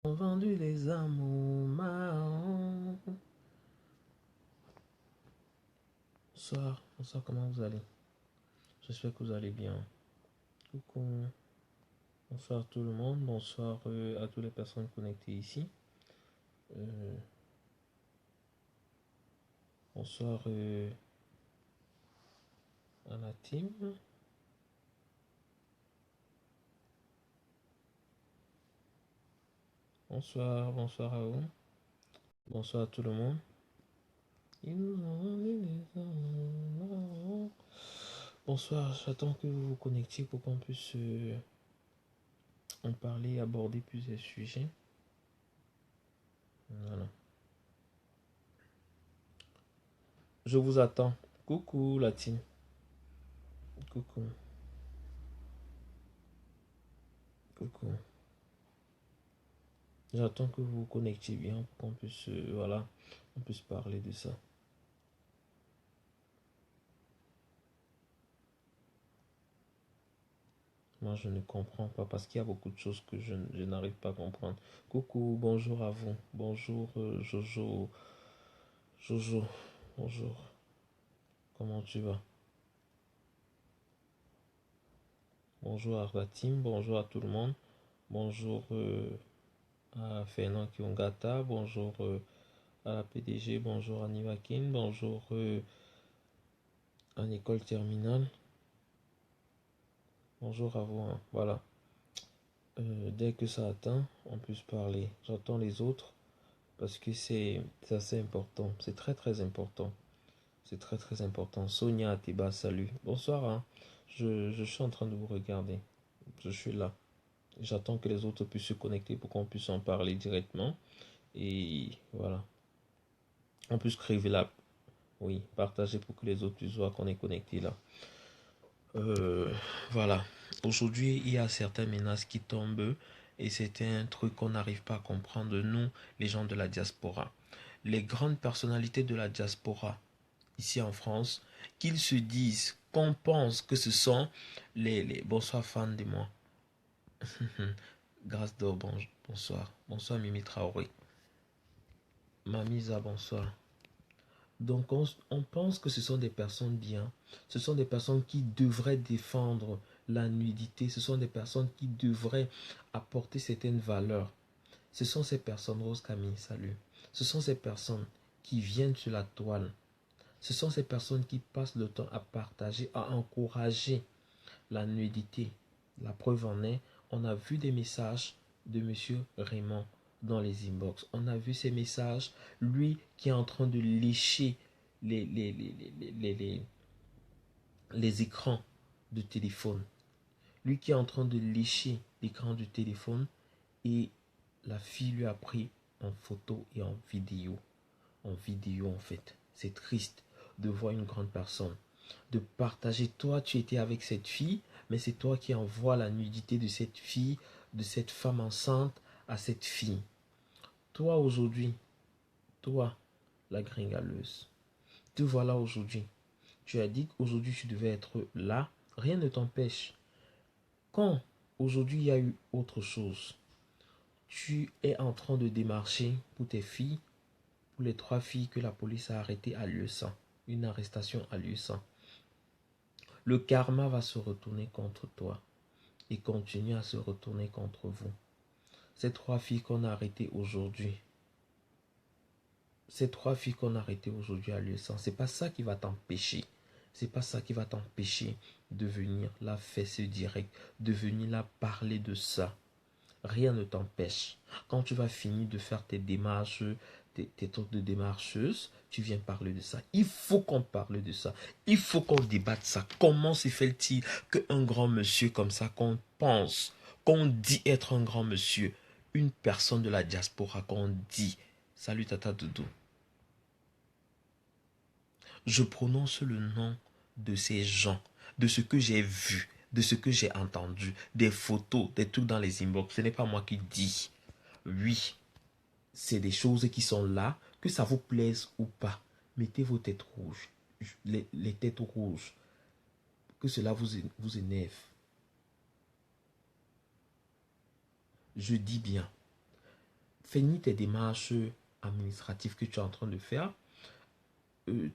Ont vendu les amours marrons. Bonsoir, bonsoir, comment vous allez? J'espère que vous allez bien. Coucou, bonsoir tout le monde, bonsoir à toutes les personnes connectées ici. Euh, bonsoir à la team. Bonsoir, bonsoir à vous. Bonsoir à tout le monde. Ils nous ont vendu les amours marrons. Bonsoir, j'attends que vous vous connectiez pour qu'on puisse en parler, aborder plusieurs sujets. Voilà. Je vous attends. Coucou la team. Coucou. Coucou. J'attends que vous vous connectiez bien pour qu'on puisse, voilà, on puisse parler de ça. Moi, je ne comprends pas parce qu'il y a beaucoup de choses que je n'arrive pas à comprendre. Coucou, bonjour à vous. Bonjour Jojo. Jojo, bonjour. Comment tu vas? Bonjour à la team, bonjour à tout le monde. Bonjour à Fernand Kiongata. Bonjour à la PDG. Bonjour à Nivakin. Bonjour à l'école terminale. Bonjour à vous, hein. Voilà. Dès que ça atteint, on puisse parler. J'attends les autres parce que c'est assez important. C'est très très important. C'est très très important. Sonia Atiba, salut. Bonsoir, hein. Je suis en train de vous regarder. Je suis là. J'attends que les autres puissent se connecter pour qu'on puisse en parler directement. Et voilà. On puisse créer là. Oui, partager pour que les autres puissent voir qu'on est connecté là. Voilà. Aujourd'hui, il y a certaines menaces qui tombent et c'est un truc qu'on n'arrive pas à comprendre, nous, les gens de la diaspora. Les grandes personnalités de la diaspora, ici en France, qu'ils se disent, qu'on pense que ce sont les... Bonsoir, fans de moi. Grâce d'or, bonsoir. Bonsoir, Mimi Traoré. Mamisa, bonsoir. Donc on pense que ce sont des personnes bien, ce sont des personnes qui devraient défendre la nudité, ce sont des personnes qui devraient apporter certaines valeurs. Ce sont ces personnes, Rose Camille, salut. Ce sont ces personnes qui viennent sur la toile. Ce sont ces personnes qui passent le temps à partager, à encourager la nudité. La preuve en est, on a vu des messages de monsieur Raymond dans les inbox. On a vu ces messages, lui qui est en train de lécher les, les, les, les, les, les, les écrans de téléphone. Lui qui est en train de lécher l'écran du téléphone et la fille lui a pris en photo et en vidéo. En vidéo en fait. C'est triste de voir une grande personne. De partager, toi tu étais avec cette fille, mais c'est toi qui envoies la nudité de cette fille, de cette femme enceinte à cette fille. Toi aujourd'hui, toi la gringaleuse, te voilà aujourd'hui. Tu as dit qu'aujourd'hui tu devais être là, rien ne t'empêche. Quand aujourd'hui il y a eu autre chose, tu es en train de démarcher pour tes filles, pour les 3 filles que la police a arrêtées à lieu sans, une arrestation à lieu sans. Le karma va se retourner contre toi et continue à se retourner contre vous. Ces 3 filles qu'on a arrêtées aujourd'hui, à lieu sans, c'est pas ça qui va t'empêcher. C'est pas ça qui va t'empêcher de venir là faire ce direct, de venir là parler de ça. Rien ne t'empêche. Quand tu vas finir de faire tes démarches, tes trucs de démarcheuse, tu viens parler de ça. Il faut qu'on parle de ça. Il faut qu'on débatte ça. Comment se fait-il qu'un grand monsieur comme ça, qu'on pense, qu'on dit être un grand monsieur, une personne de la diaspora, qu'on dit, salut Tata Doudou, je prononce le nom de ces gens, de ce que j'ai vu, de ce que j'ai entendu, des photos, des trucs dans les inbox. Ce n'est pas moi qui dis. Oui, c'est des choses qui sont là, que ça vous plaise ou pas. Mettez vos têtes rouges, les têtes rouges, que cela vous énerve. Je dis bien, finis tes démarches administratives que tu es en train de faire,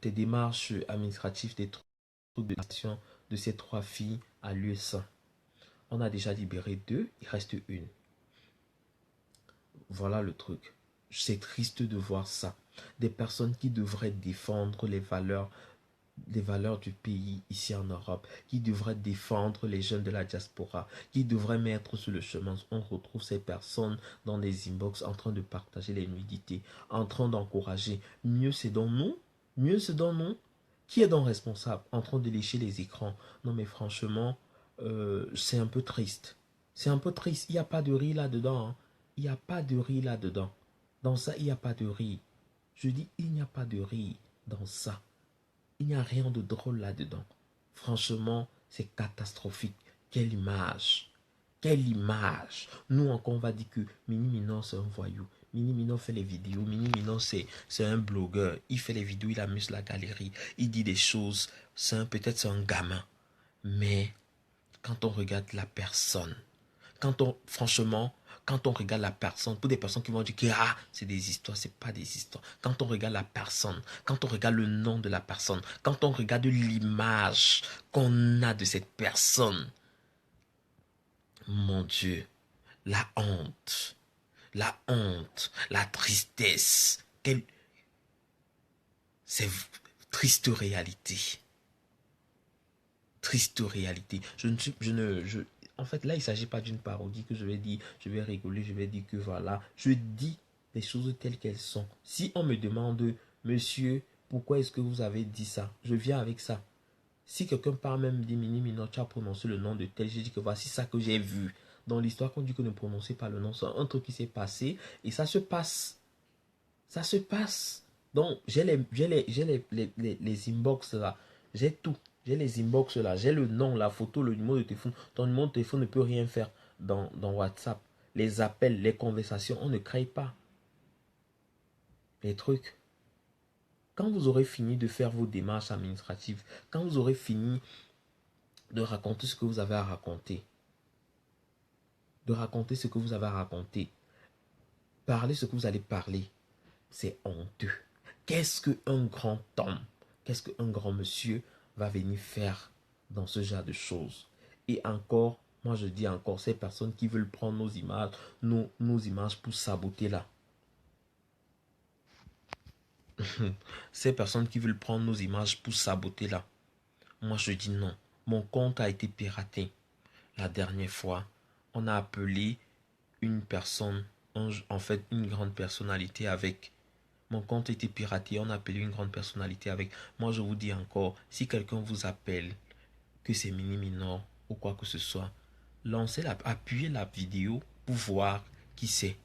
tes démarches administratives, des trucs de nation de ces 3 filles à l'USA. On a déjà libéré 2, il reste une. Voilà le truc. C'est triste de voir ça. Des personnes qui devraient défendre les valeurs du pays ici en Europe, qui devraient défendre les jeunes de la diaspora, qui devraient mettre sur le chemin. On retrouve ces personnes dans les inbox en train de partager les nudités, en train d'encourager. Mieux c'est dans nous, mieux c'est dans nous. Qui est donc responsable en train de lécher les écrans? Non mais franchement, c'est un peu triste. C'est un peu triste. Il n'y a pas de riz là-dedans. Hein. Il n'y a pas de riz là-dedans. Dans ça, il n'y a pas de riz. Je dis, il n'y a pas de riz dans ça. Il n'y a rien de drôle là-dedans. Franchement, c'est catastrophique. Quelle image. Quelle image. Nous encore, on va dire que Mini Minon, c'est un voyou. Mini Minon fait les vidéos. Mini Minon, c'est un blogueur. Il fait les vidéos, il amuse la galerie. Il dit des choses. Peut-être c'est un gamin. Mais quand on regarde la personne, franchement, quand on regarde la personne, pour des personnes qui vont dire que c'est des histoires, c'est pas des histoires. Quand on regarde la personne, quand on regarde le nom de la personne, quand on regarde l'image qu'on a de cette personne, mon Dieu, la honte, la tristesse, c'est triste réalité. Triste réalité. En fait, là, il ne s'agit pas d'une parodie que je vais dire, je vais rigoler, je vais dire que voilà. Je dis les choses telles qu'elles sont. Si on me demande, monsieur, pourquoi est-ce que vous avez dit ça? Je viens avec ça. Si quelqu'un parle même dit Mini Minon, tu as prononcé le nom de tel, j'ai dit que voici ça que j'ai vu. Dans l'histoire qu'on dit que ne prononcez pas le nom, c'est un truc qui s'est passé et ça se passe. Ça se passe. Donc, j'ai les inbox là. J'ai tout. J'ai les inbox là. J'ai le nom, la photo, le numéro de téléphone. Ton numéro de téléphone ne peut rien faire dans WhatsApp. Les appels, les conversations, on ne crée pas les trucs. Quand vous aurez fini de faire vos démarches administratives, quand vous aurez fini de raconter ce que vous avez à raconter, parler ce que vous allez parler, c'est honteux. Qu'est-ce qu'un grand homme, qu'est-ce qu'un grand monsieur va venir faire dans ce genre de choses? Et encore, moi je dis encore, ces personnes qui veulent prendre nos images, nos images pour saboter là. Ces personnes qui veulent prendre nos images pour saboter là. Moi je dis non. Mon compte a été piraté. La dernière fois, on a appelé une personne, en fait une grande personnalité avec. Mon compte était piraté, on a appelé une grande personnalité avec. Moi je vous dis encore, si quelqu'un vous appelle, que c'est Mini Minon ou quoi que ce soit, appuyez la vidéo pour voir qui c'est.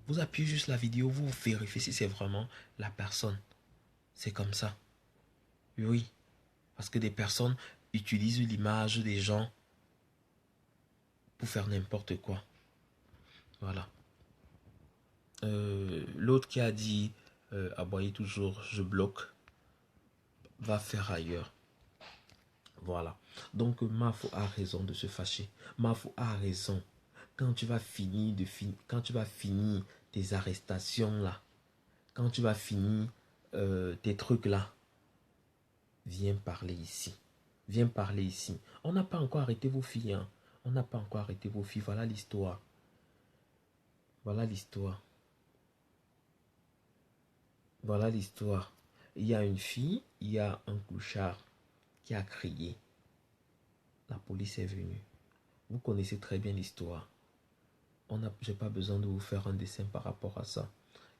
Vous appuyez juste la vidéo, vous vérifiez si c'est vraiment la personne. C'est comme ça. Oui, parce que des personnes utilisent l'image des gens pour faire n'importe quoi. Voilà. L'autre qui a dit aboyer toujours, je bloque, va faire ailleurs. Voilà. Donc Mafo a raison de se fâcher. Mafo a raison. Quand tu vas finir tes arrestations là, quand tu vas finir tes trucs là, viens parler ici. Viens parler ici. On n'a pas encore arrêté vos filles. Hein. On n'a pas encore arrêté vos filles. Voilà l'histoire. Voilà l'histoire. Voilà l'histoire. Il y a une fille, il y a un clochard qui a crié. La police est venue. Vous connaissez très bien l'histoire. Je n'ai pas besoin de vous faire un dessin par rapport à ça.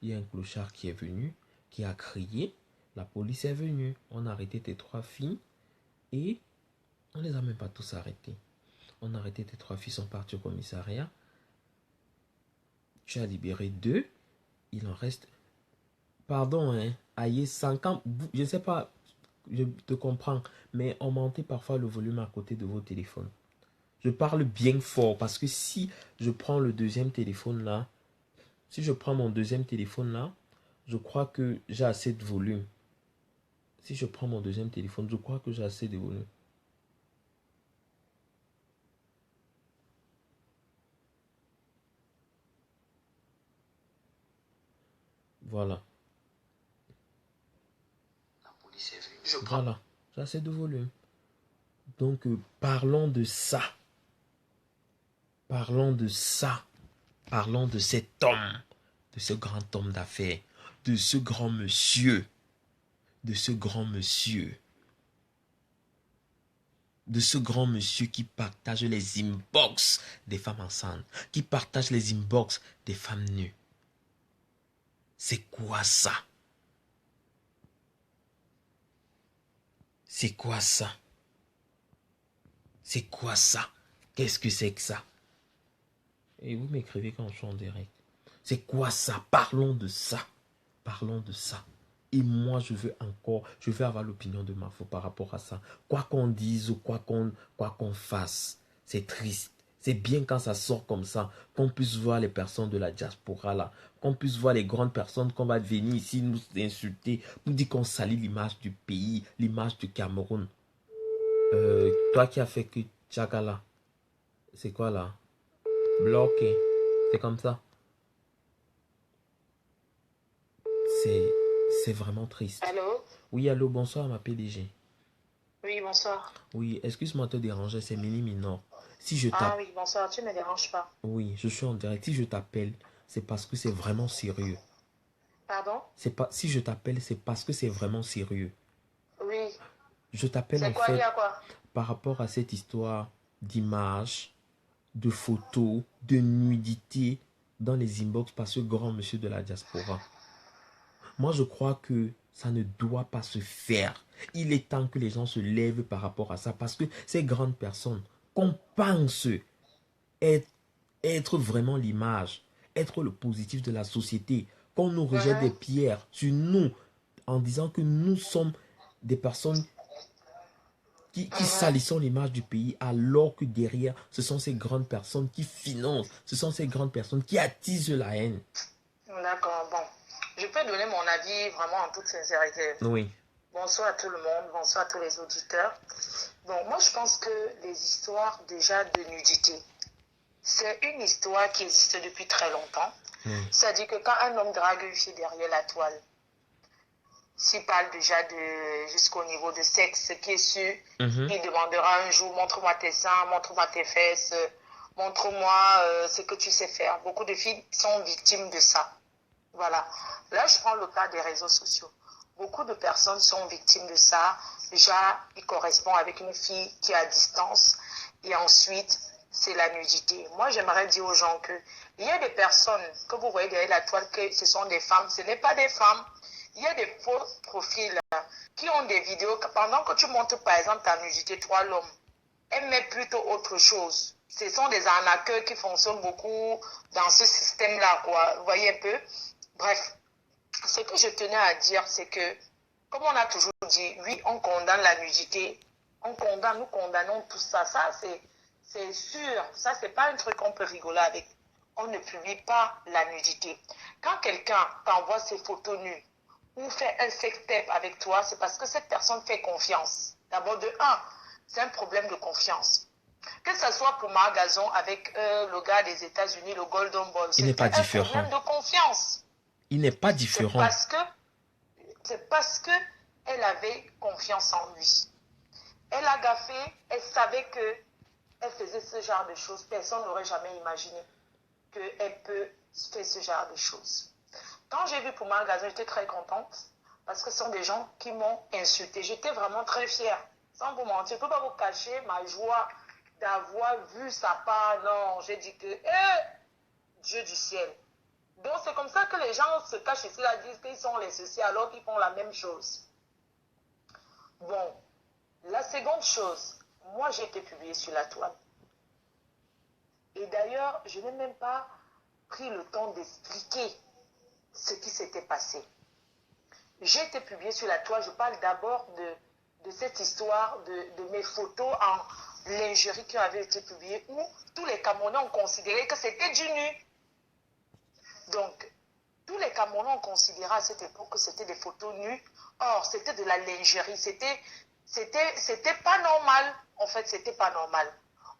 Il y a un clochard qui est venu, qui a crié. La police est venue. On a arrêté tes 3 filles et on ne les a même pas tous arrêtés. On a arrêté tes 3 filles, sont parties au commissariat. Tu as libéré 2. Il en reste... Pardon, hein. Aïe, 50... Je ne sais pas, je te comprends, mais augmentez parfois le volume à côté de vos téléphones. Je parle bien fort parce que si je prends le deuxième téléphone là, si je prends mon deuxième téléphone là, je crois que j'ai assez de volume. Si je prends mon deuxième téléphone, je crois que j'ai assez de volume. Voilà. La police est venue. Je prends. Voilà. Ça, c'est de volume. Donc, parlons de ça. Parlons de ça. Parlons de cet homme. De ce grand homme d'affaires. De ce grand monsieur. De ce grand monsieur. De ce grand monsieur qui partage les inbox des femmes enceintes. Qui partage les inbox des femmes nues. C'est quoi ça? C'est quoi ça? C'est quoi ça? Qu'est-ce que c'est que ça? Et vous m'écrivez quand je suis en direct. C'est quoi ça? Parlons de ça. Parlons de ça. Et moi, je veux avoir l'opinion de Mafo par rapport à ça. Quoi qu'on dise ou quoi qu'on fasse, c'est triste. C'est bien quand ça sort comme ça, qu'on puisse voir les personnes de la diaspora là, qu'on puisse voir les grandes personnes qu'on va venir ici nous insulter, nous dire qu'on salit l'image du pays, l'image du Cameroun. Toi qui as fait que Tchagala, c'est quoi là? Bloqué. C'est comme ça. C'est vraiment triste. Allô? Oui, allô, bonsoir ma PDG. Oui, bonsoir. Oui, excuse-moi de te déranger, c'est Mini Minor. Si je Ah t'appelle... oui, bonsoir, tu ne me déranges pas. Oui, je suis en direct. Si je t'appelle, c'est parce que c'est vraiment sérieux. Pardon? Si je t'appelle, c'est parce que c'est vraiment sérieux. Oui. Je t'appelle en C'est quoi, il fait y a quoi? par rapport à cette histoire d'images, de photos, de nudité dans les inbox par ce grand monsieur de la diaspora. Moi, je crois que ça ne doit pas se faire. Il est temps que les gens se lèvent par rapport à ça parce que ces grandes personnes qu'on pense être vraiment l'image, être le positif de la société, qu'on nous rejette des pierres sur nous en disant que nous sommes des personnes qui salissons l'image du pays alors que derrière, ce sont ces grandes personnes qui financent, ce sont ces grandes personnes qui attisent la haine. D'accord, bon. Je peux donner mon avis vraiment en toute sincérité. Oui. Bonsoir à tout le monde, bonsoir à tous les auditeurs. Bon, moi je pense que les histoires déjà de nudité, c'est une histoire qui existe depuis très longtemps. C'est-à-dire que quand un homme drague une fille derrière la toile, s'il parle déjà jusqu'au niveau de sexe qui est sûr, il demandera un jour, montre-moi tes seins, montre-moi tes fesses, montre-moi ce que tu sais faire. Beaucoup de filles sont victimes de ça. Voilà. Là, je prends le cas des réseaux sociaux. Beaucoup de personnes sont victimes de ça. Déjà, il correspond avec une fille qui est à distance. Et ensuite, c'est la nudité. Moi, j'aimerais dire aux gens que il y a des personnes que vous voyez derrière la toile, que ce sont des femmes. Ce n'est pas des femmes. Il y a des faux profils qui ont des vidéos. Pendant que tu montres, par exemple, ta nudité, toi, l'homme, elle met plutôt autre chose. Ce sont des arnaqueurs qui fonctionnent beaucoup dans ce système-là, quoi. Vous voyez un peu? Bref, ce que je tenais à dire, c'est que, comme on a toujours dit, oui, on condamne la nudité. Nous condamnons tout ça. Ça, c'est sûr. Ça, c'est pas un truc qu'on peut rigoler avec. On ne publie pas la nudité. Quand quelqu'un t'envoie ses photos nues ou fait un sextape avec toi, c'est parce que cette personne fait confiance. D'abord, de un, c'est un problème de confiance. Que ce soit pour Marc Gazon avec le gars des États-Unis, le Golden Boy, c'est un problème de confiance. Il n'est pas différent. C'est parce que elle avait confiance en lui. Elle a gaffé, elle savait que elle faisait ce genre de choses. Personne n'aurait jamais imaginé qu'elle peut faire ce genre de choses. Quand j'ai vu pour Marc Gazon, j'étais très contente parce que ce sont des gens qui m'ont insultée. J'étais vraiment très fière. Sans vous mentir, je ne peux pas vous cacher ma joie d'avoir vu sa part. Non, j'ai dit que, Dieu du ciel. Donc, c'est comme ça que les gens se cachent ici, là, disent qu'ils sont les ceci alors qu'ils font la même chose. Bon, la seconde chose, moi, j'ai été publiée sur la toile. Et d'ailleurs, je n'ai même pas pris le temps d'expliquer ce qui s'était passé. J'ai été publiée sur la toile, je parle d'abord de cette histoire de mes photos en lingerie qui avaient été publiées où tous les Camerounais ont considéré que c'était du nu. Donc, tous les Camerounais ont considéré à cette époque que c'était des photos nues. Or, c'était de la lingerie. C'était pas normal. En fait, c'était pas normal.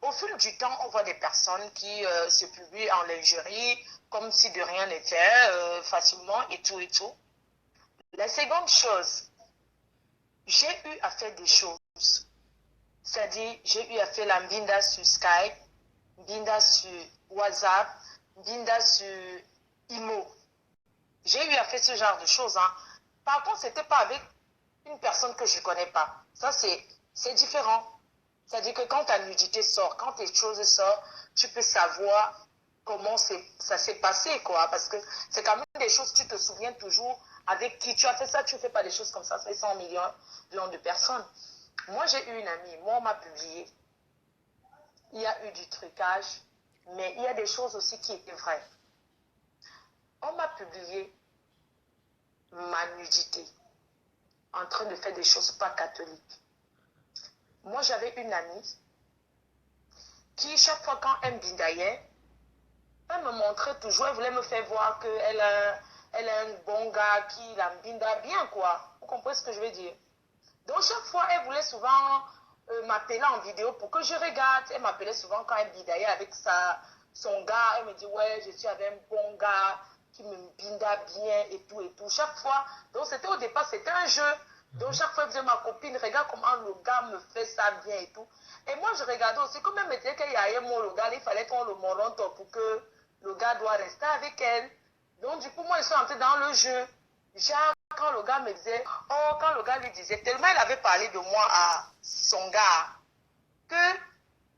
Au fil du temps, on voit des personnes qui se publient en lingerie, comme si de rien n'était, facilement et tout et tout. La seconde chose, j'ai eu à faire des choses. C'est-à-dire, j'ai eu à faire la mbinda sur Skype, mbinda sur WhatsApp, mbinda sur Imo. J'ai eu à faire ce genre de choses. Hein. Par contre, ce n'était pas avec une personne que je ne connais pas. Ça, c'est différent. C'est-à-dire que quand ta nudité sort, quand tes choses sortent, tu peux savoir comment ça s'est passé, quoi. Parce que c'est quand même des choses, tu te souviens toujours avec qui tu as fait ça, tu ne fais pas des choses comme ça, c'est 100 millions de personnes. Moi, j'ai eu une amie, moi, on m'a publié. Il y a eu du trucage, mais il y a des choses aussi qui étaient vraies. On m'a publié ma nudité en train de faire des choses pas catholiques. Moi, j'avais une amie qui, chaque fois quand elle me bindaillait, elle me montrait toujours, elle voulait me faire voir qu'elle a un bon gars qui la binda bien, quoi. Vous comprenez ce que je veux dire? Donc, chaque fois, elle voulait souvent m'appeler en vidéo pour que je regarde. Elle m'appelait souvent quand elle bindaillait avec son gars. Elle me dit, ouais, je suis avec un bon gars qui me binda bien et tout et tout. Chaque fois, donc c'était au départ, c'était un jeu. Donc, chaque fois, je disais, ma copine, regarde comment le gars me fait ça bien et tout. Et moi, je regardais aussi, comme elle me disait qu'il y avait le gars, il fallait qu'on le monte pour que le gars doit rester avec elle. Donc, du coup, moi, je suis entrée dans le jeu. Genre, quand le gars me disait, oh, quand le gars lui disait, tellement il avait parlé de moi à son gars, que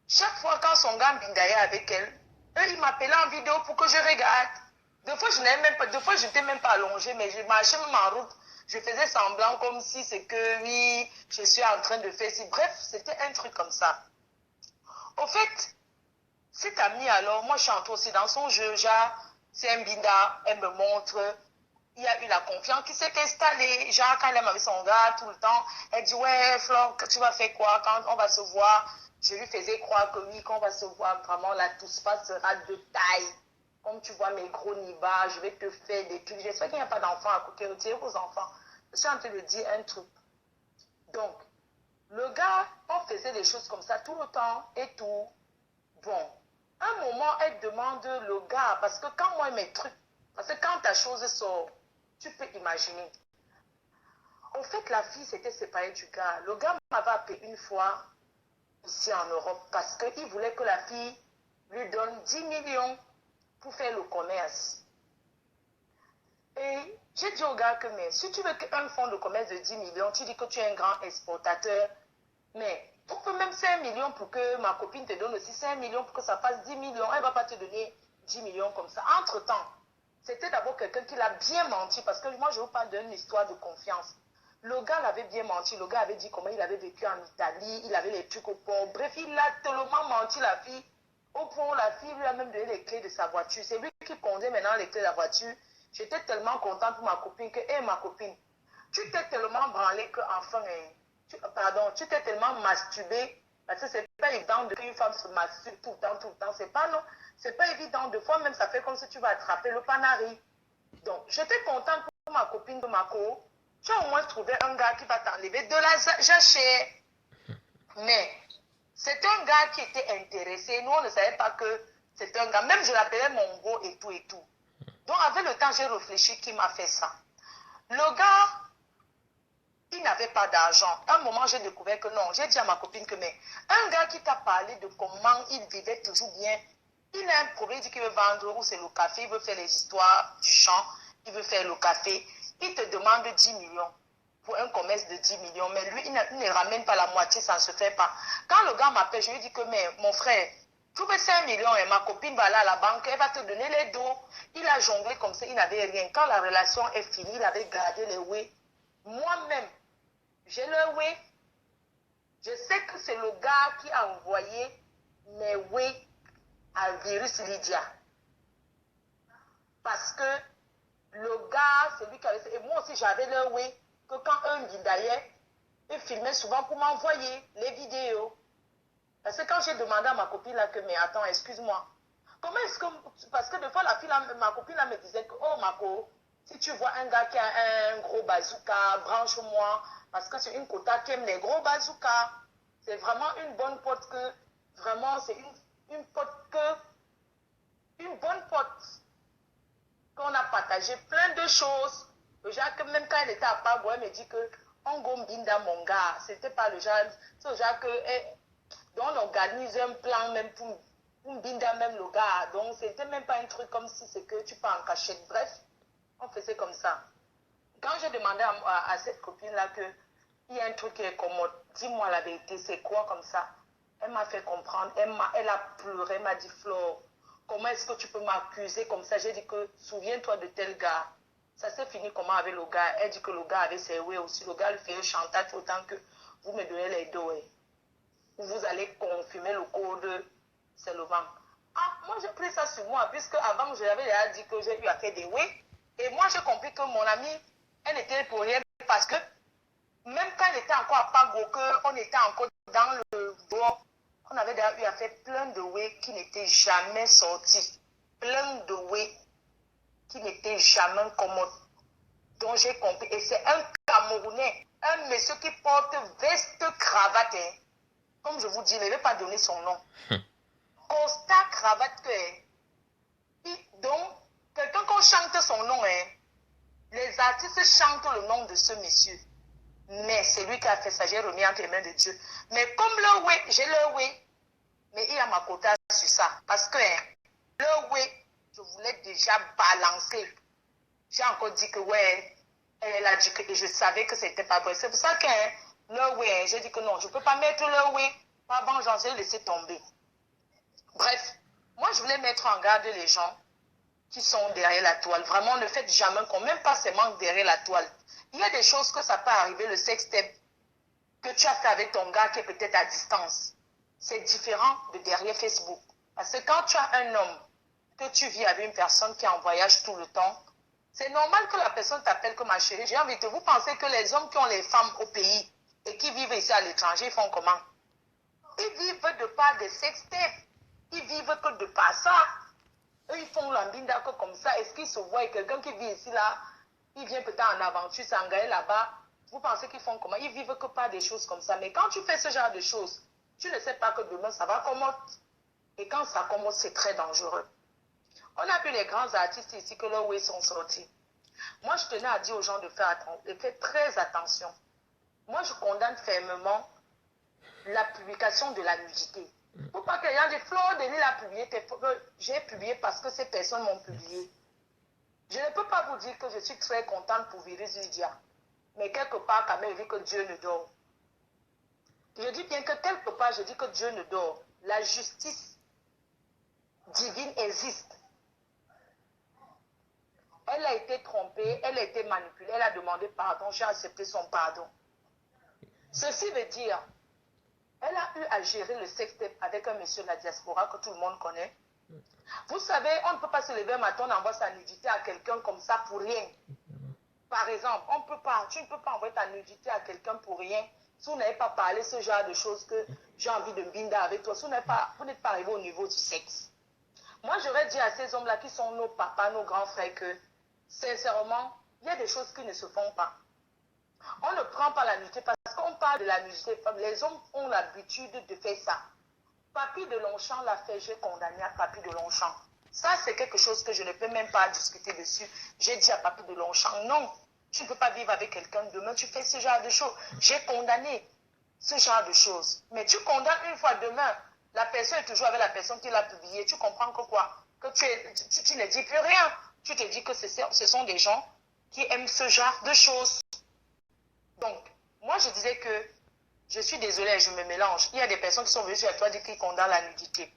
chaque fois quand son gars me bindaillait avec elle, il m'appelait en vidéo pour que je regarde. Deux fois, je n'étais même pas allongée, mais je marchais même en route. Je faisais semblant comme si c'est que, oui, je suis en train de faire ci. Bref, c'était un truc comme ça. Au fait, cette amie, alors, moi, je suis entrée aussi dans son jeu. Genre, c'est un binda, elle me montre. Il y a eu la confiance qui s'est installée. Genre, quand elle aime avec son gars tout le temps, elle dit, ouais, Flore, tu vas faire quoi quand on va se voir? Je lui faisais croire que oui, quand on va se voir, vraiment, la touche-pas sera de taille. Comme tu vois mes gros nibas, je vais te faire des trucs. J'espère qu'il n'y a pas d'enfants à côté. Retirez vos enfants. Je suis en train de dire un truc. Donc, le gars, on faisait des choses comme ça tout le temps et tout. Bon, à un moment, elle demande le gars, parce que quand moi, mes trucs, parce que quand ta chose sort, tu peux imaginer. En fait, la fille s'était séparée du gars. Le gars m'avait appelé une fois ici en Europe parce qu'il voulait que la fille lui donne 10 millions pour faire le commerce. Et j'ai dit au gars que, mais si tu veux un fonds de commerce de 10 millions, tu dis que tu es un grand exportateur, mais on peut même 5 millions pour que ma copine te donne aussi 5 millions pour que ça fasse 10 millions. Elle ne va pas te donner 10 millions comme ça. Entre-temps, c'était d'abord quelqu'un qui l'a bien menti parce que moi, je vous parle d'une histoire de confiance. Le gars l'avait bien menti. Le gars avait dit comment il avait vécu en Italie, il avait les trucs au port. Bref, il a tellement menti la fille. Au point où la fille lui a même donné les clés de sa voiture. C'est lui qui conduit maintenant les clés de la voiture. J'étais tellement contente pour ma copine que, hé, ma copine, tu t'es tellement branlée que, enfin, tu t'es tellement masturbée, parce que c'est pas évident qu'une femme se masturbe tout le temps, c'est pas, non, c'est pas évident, de fois même ça fait comme si tu vas attraper le panari. Donc, j'étais contente pour ma copine de Mako, tu as au moins trouvé un gars qui va t'enlever de la jachère. Mais, c'est un gars qui était intéressé, nous on ne savait pas que c'était un gars, même je l'appelais mon beau et tout et tout. Donc, avec le temps, j'ai réfléchi qui m'a fait ça. Le gars, il n'avait pas d'argent. À un moment, j'ai découvert que non. J'ai dit à ma copine que, mais un gars qui t'a parlé de comment il vivait toujours bien, il a un problème, il dit qu'il veut vendre, ou c'est le café, il veut faire les histoires du champ, il veut faire le café. Il te demande 10 millions pour un commerce de 10 millions, mais lui, il ne ramène pas la moitié, ça ne se fait pas. Quand le gars m'appelle, je lui dis que, mais mon frère, trouve 5 millions et ma copine va aller à la banque, elle va te donner les dos. Il a jonglé comme ça, il n'avait rien. Quand la relation est finie, il avait gardé les oui. Moi-même, j'ai le oui. Je sais que c'est le gars qui a envoyé mes oui à Virus Lydia. Parce que le gars, c'est lui qui avait... Et moi aussi, j'avais le oui. Que quand un d'ailleurs, il filmait souvent pour m'envoyer les vidéos. Parce que quand j'ai demandé à ma copine là que, mais attends, excuse-moi, comment est-ce que, parce que des fois la fille, là, ma copine là me disait que, oh Marco, si tu vois un gars qui a un gros bazooka, branche-moi, parce que c'est une quota qui aime les gros bazookas. C'est vraiment une bonne pote que vraiment, c'est une pote une bonne pote qu'on a partagé plein de choses. Le genre que même quand elle était à Pabou, elle me dit que on gombinda mon gars. C'était pas le genre, c'est le genre que donc on organise un plan même pour binda même le gars. Donc c'était même pas un truc comme si c'est que tu pars en cachette. Bref, on faisait comme ça. Quand j'ai demandé à cette copine-là que il y a un truc qui est commode, dis-moi la vérité, c'est quoi comme ça? Elle m'a fait comprendre, elle a pleuré, elle m'a dit Flo, comment est-ce que tu peux m'accuser comme ça? J'ai dit que souviens-toi de tel gars. Ça s'est fini comment avec le gars? Elle dit que le gars avait ses ouais aussi. Le gars lui fait un chantage autant que vous me donnez les dos. Vous allez confirmer le code, c'est le vent. Ah, moi j'ai pris ça sur moi, puisque avant je l'avais déjà dit que j'ai eu à faire des oui. Et moi j'ai compris que mon amie, elle était pour rien parce que même quand elle était encore à Pago, qu'on était encore dans le bois, on avait déjà eu à faire plein de oui qui n'étaient jamais sortis. Plein de oui qui n'étaient jamais commodes. Donc j'ai compris. Et c'est un Camerounais, un monsieur qui porte veste, cravate. Hein. Comme je vous dis, il ne veut pas donner son nom. Costa, cravate. Donc, quelqu'un qu'on chante son nom, hein, les artistes chantent le nom de ce monsieur. Mais c'est lui qui a fait ça, j'ai remis entre les mains de Dieu. Mais comme le oui, j'ai le oui. Mais il y a ma quota sur ça. Parce que le oui, je voulais déjà balancer. J'ai encore dit que ouais, elle a dit que je savais que c'était pas vrai. C'est pour ça que le oui, j'ai dit que non, je ne peux pas mettre le oui. Pas vengeance, j'ai laissé tomber. Bref, moi je voulais mettre en garde les gens qui sont derrière la toile. Vraiment, ne faites jamais qu'on, même pas seulement derrière la toile. Il y a des choses que ça peut arriver, le sextape que tu as fait avec ton gars qui est peut-être à distance. C'est différent de derrière Facebook. Parce que quand tu as un homme, que tu vis avec une personne qui est en voyage tout le temps, c'est normal que la personne t'appelle comme ma chérie. J'ai envie de vous penser que les hommes qui ont les femmes au pays et qui vivent ici à l'étranger, ils font comment? Ils vivent de par des sextapes. Ils vivent que de par ça. Eux, ils font l'ambinda comme ça. Est-ce qu'ils se voient? Quelqu'un qui vit ici, là, il vient peut-être en aventure, s'engager là-bas. Vous pensez qu'ils font comment? Ils vivent que par des choses comme ça. Mais quand tu fais ce genre de choses, tu ne sais pas que demain, ça va commoder. Et quand ça commode, c'est très dangereux. On a vu les grands artistes ici que leurs way sont sortis. Moi, je tenais à dire aux gens de faire très attention. Moi, je condamne fermement la publication de la nudité. Faut pas que les gens disent Flo, Denis l'a publié. J'ai publié parce que ces personnes m'ont publié. Je ne peux pas vous dire que je suis très contente pour Virus Lydia. Mais quelque part, quand même, je dis que Dieu ne dort. Je dis bien que quelque part, je dis que Dieu ne dort. La justice divine existe. Elle a été trompée, elle a été manipulée, elle a demandé pardon, j'ai accepté son pardon. Ceci veut dire, elle a eu à gérer le sextape avec un monsieur de la diaspora que tout le monde connaît. Vous savez, on ne peut pas se lever un matin, on envoie sa nudité à quelqu'un comme ça pour rien. Par exemple, tu ne peux pas envoyer ta nudité à quelqu'un pour rien. Si vous n'avez pas parlé ce genre de choses que j'ai envie de binda avec toi, si vous n'êtes pas arrivé au niveau du sexe. Moi, j'aurais dit à ces hommes-là qui sont nos papas, nos grands frères que, sincèrement, il y a des choses qui ne se font pas. On ne prend pas la nudité parce qu'on parle de la nudité. Les hommes ont l'habitude de faire ça. Papy de Longchamp l'a fait, j'ai condamné à Papy de Longchamp. Ça, c'est quelque chose que je ne peux même pas discuter dessus. J'ai dit à Papy de Longchamp, non, tu ne peux pas vivre avec quelqu'un demain, tu fais ce genre de choses. J'ai condamné ce genre de choses. Mais tu condamnes une fois demain, la personne est toujours avec la personne qui l'a publié. Tu comprends que quoi? Que tu ne dis plus rien. Tu te dis que ce sont des gens qui aiment ce genre de choses. Donc, moi, je disais que je suis désolée, je me mélange. Il y a des personnes qui sont venues sur toi dire qu'ils condamnent la nudité.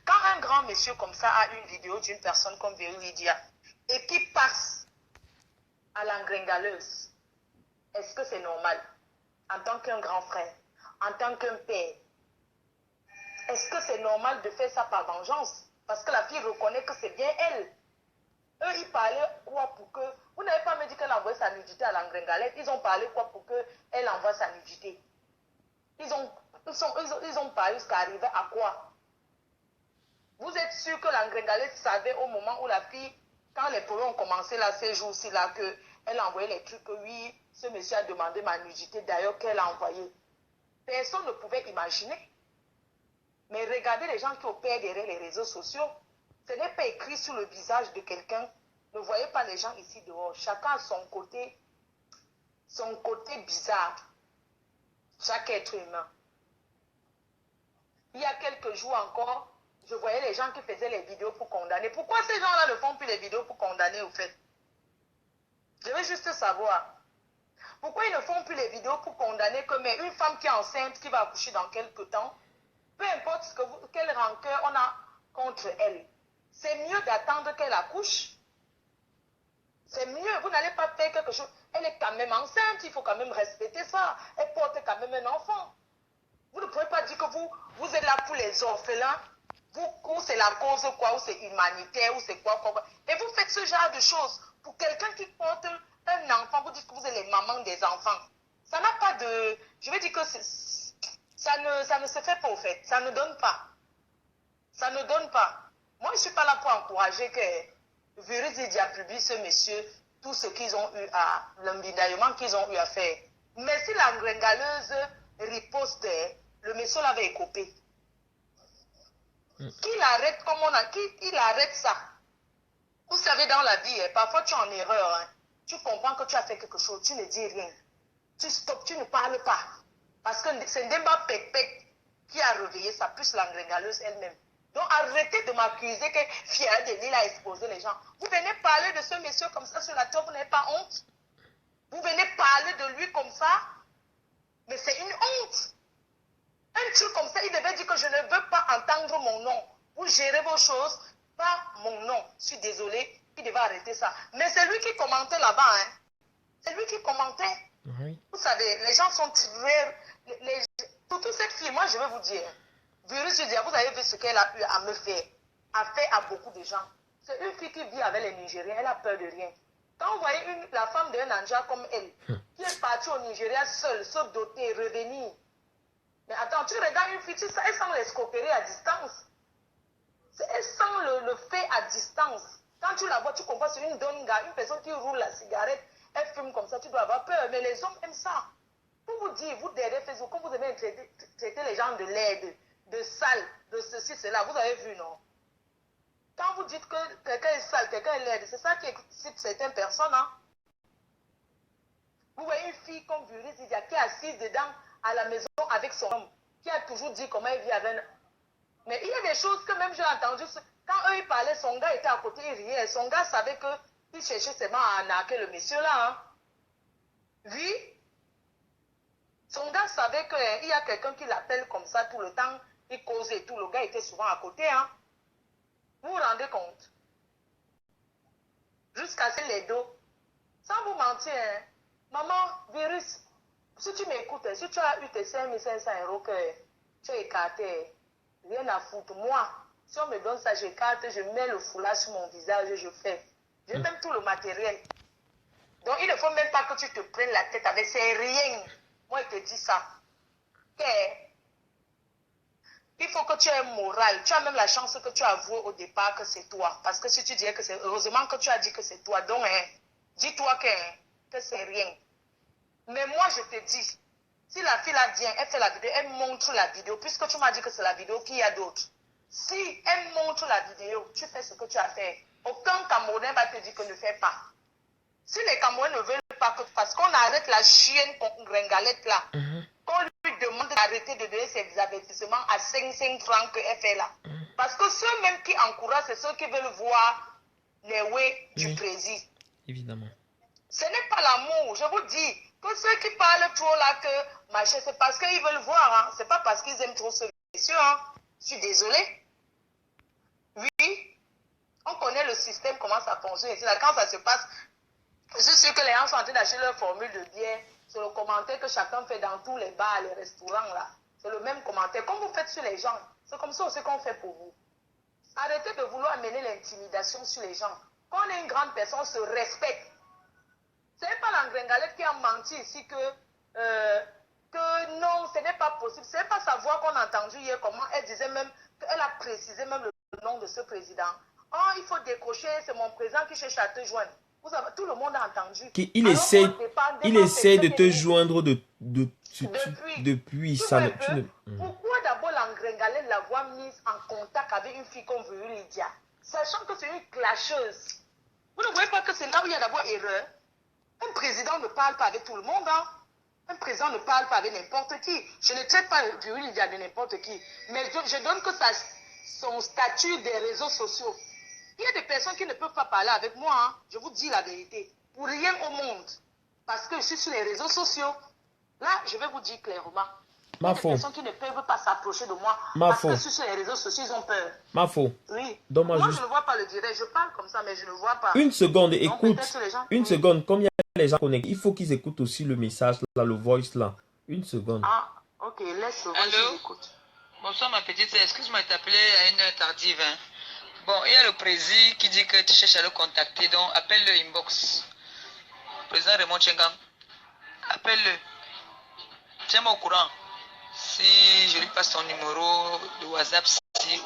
Quand un grand monsieur comme ça a une vidéo d'une personne comme Véru Lydia et qui passe à l'engringaleuse, est-ce que c'est normal? En tant qu'un grand frère, en tant qu'un père, est-ce que c'est normal de faire ça par vengeance? Parce que la fille reconnaît que c'est bien elle. Eux, ils parlaient quoi pour que... Vous n'avez pas me dit qu'elle envoie sa nudité à l'engringalette. Ils ont parlé quoi pour qu'elle envoie sa nudité? Ils ont parlé ce qui arrivait à quoi? Vous êtes sûr que l'engringalette savait au moment où la fille, quand les problèmes ont commencé là, ces jours-ci là, qu'elle envoyait les trucs, que oui, ce monsieur a demandé ma nudité, d'ailleurs qu'elle a envoyé. Personne ne pouvait imaginer. Mais regardez les gens qui opèrent derrière les réseaux sociaux. Ce n'est pas écrit sur le visage de quelqu'un. Ne voyez pas les gens ici dehors. Chacun a son côté bizarre. Chaque être humain. Il y a quelques jours encore, je voyais les gens qui faisaient les vidéos pour condamner. Pourquoi ces gens-là ne font plus les vidéos pour condamner au fait? Je veux juste savoir. Pourquoi ils ne font plus les vidéos pour condamner que mais une femme qui est enceinte, qui va accoucher dans quelques temps, peu importe quelle rancœur on a contre elle, c'est mieux d'attendre qu'elle accouche. C'est mieux, vous n'allez pas faire quelque chose. Elle est quand même enceinte, il faut quand même respecter ça. Elle porte quand même un enfant. Vous ne pouvez pas dire que vous êtes là pour les orphelins, ou c'est la cause quoi, ou c'est humanitaire, ou c'est quoi. Et vous faites ce genre de choses. Pour quelqu'un qui porte un enfant, vous dites que vous êtes les mamans des enfants. Ça n'a pas de... Je veux dire que ça ne se fait pas au fait. Ça ne donne pas. Ça ne donne pas. Moi, je ne suis pas là pour encourager que Virus Didia publie ce monsieur, tout ce qu'ils ont eu à... l'embinaillement qu'ils ont eu à faire. Mais si la gringaleuse riposte, le monsieur l'avait écopé. Qu'il arrête comme on a... Qu'il arrête ça. Vous savez, dans la vie, parfois tu es en erreur. Hein. Tu comprends que tu as fait quelque chose, tu ne dis rien. Tu stoppes, tu ne parles pas. Parce que c'est Ndemba Pépé qui a réveillé ça, plus la gringaleuse elle-même. Donc arrêtez de m'accuser que Fiera Denis a exposé les gens. Vous venez parler de ce monsieur comme ça sur la table, vous n'avez pas honte. Vous venez parler de lui comme ça, mais c'est une honte. Un truc comme ça, il devait dire que je ne veux pas entendre mon nom. Vous gérez vos choses, pas mon nom. Je suis désolée, il devait arrêter ça. Mais c'est lui qui commentait là-bas. Hein. C'est lui qui commentait. Oui. Vous savez, les gens sont très... Surtout cette fille, moi je vais vous dire, Virus Didia, vous avez vu ce qu'elle a eu à me faire, a fait à beaucoup de gens. C'est une fille qui vit avec les Nigériens, elle a peur de rien. Quand vous voyez la femme d'un Nanja comme elle, qui est partie au Nigeria seule, se doter, revenir. Mais attends, tu regardes une fille, elle sent l'escroquerie à distance. Elle sent le fait à distance. Quand tu la vois, tu comprends, c'est une donga, une personne qui roule la cigarette, elle fume comme ça, tu dois avoir peur. Mais les hommes aiment ça. Pour vous dire, vous derrière Facebook, quand vous aimez traiter les gens de laide, de sale, de ceci, cela, vous avez vu, non? Quand vous dites que quelqu'un est sale, quelqu'un est laide, c'est ça qui excite certaines personnes, hein? Vous voyez une fille comme Virus Didia qui est assise dedans à la maison avec son homme, qui a toujours dit comment elle vit avec un... Mais il y a des choses que même j'ai entendues. Quand eux ils parlaient, son gars était à côté, il riait. Son gars savait qu'il cherchait seulement à arnaquer le monsieur là. Hein. Oui. Son gars savait qu'il y a quelqu'un qui l'appelle comme ça tout le temps. Il causait et tout. Le gars était souvent à côté. Hein. Vous vous rendez compte? Jusqu'à ce les dos. Sans vous mentir, hein. Maman, Virus, si tu m'écoutes, si tu as eu tes 5500 € que tu as écarté, rien à foutre. Moi, si on me donne ça, j'écarte, je mets le foulard sur mon visage, je fais. J'ai même tout le matériel. Donc, il ne faut même pas que tu te prennes la tête avec, c'est rien. Moi, je te dis ça. Okay. Il faut que tu aies un moral. Tu as même la chance que tu as avoué au départ que c'est toi. Parce que si tu disais que c'est... Heureusement que tu as dit que c'est toi. Donc, hein, dis-toi que c'est rien. Mais moi, je te dis, si la fille là vient, elle fait la vidéo, elle montre la vidéo, puisque tu m'as dit que c'est la vidéo qu'il y a d'autres. Si elle montre la vidéo, tu fais ce que tu as fait. Aucun Camerounais va te dire que ne fais pas. Si les Camerounais ne veulent pas que... Parce qu'on arrête la chienne gringalette là. Qu'on lui demande d'arrêter de donner ses avertissements à 5 francs qu'elle fait là. Parce que ceux-mêmes qui encouragent, c'est ceux qui veulent voir les way du président. Évidemment. Ce n'est pas l'amour, je vous dis. Que ceux qui parlent trop là, que machin, c'est parce qu'ils veulent voir. Hein. C'est pas parce qu'ils aiment trop ce monsieur. Hein. Je suis désolée. Oui. On connaît le système, comment ça fonctionne. Et là, quand ça se passe, je suis sûr que les gens sont en train d'acheter leur formule de bière. C'est le commentaire que chacun fait dans tous les bars, les restaurants là. C'est le même commentaire. Comme vous faites sur les gens, c'est comme ça aussi qu'on fait pour vous. Arrêtez de vouloir amener l'intimidation sur les gens. Quand on est une grande personne, on se respecte. Ce n'est pas la gringalette qui a menti ici que non, ce n'est pas possible. Ce n'est pas sa voix qu'on a entendue hier, comment elle disait même, qu'elle a précisé même le nom de ce président. Oh, il faut décrocher, c'est mon président qui cherche à te joindre. Vous savez, tout le monde a entendu. Il essaie de te joindre depuis ça. Pourquoi d'abord la Gringalais l'avoir mise en contact avec une fille comme Viru Lydia, sachant que c'est une clasheuse. Vous ne voyez pas que c'est là où il y a d'abord erreur? Un président ne parle pas avec tout le monde, hein? Un président ne parle pas avec n'importe qui. Je ne traite pas Viru Lydia de n'importe qui, mais je donne que son statut des réseaux sociaux. Il y a des personnes qui ne peuvent pas parler avec moi, hein? Je vous dis la vérité, pour rien au monde, parce que je suis sur les réseaux sociaux. Là, je vais vous dire clairement. Il y a des personnes qui ne peuvent pas s'approcher de moi parce que sur les réseaux sociaux, ils ont peur. Oui. Moi, je ne vois pas le direct. Je parle comme ça, mais je ne vois pas. Une seconde, écoute. Une seconde, comme il y a les gens connectés, il faut qu'ils écoutent aussi le message, là, le voice, là. Une seconde. Ah, ok, laisse le voice. Allô? Bonsoir, ma petite sœur. Excuse-moi de t'appeler à une heure tardive. Hein. Bon, il y a le président qui dit que tu cherches à le contacter, donc appelle le inbox. Président Raymond Chengang, appelle-le. Tiens-moi au courant. Si je lui passe ton numéro de WhatsApp,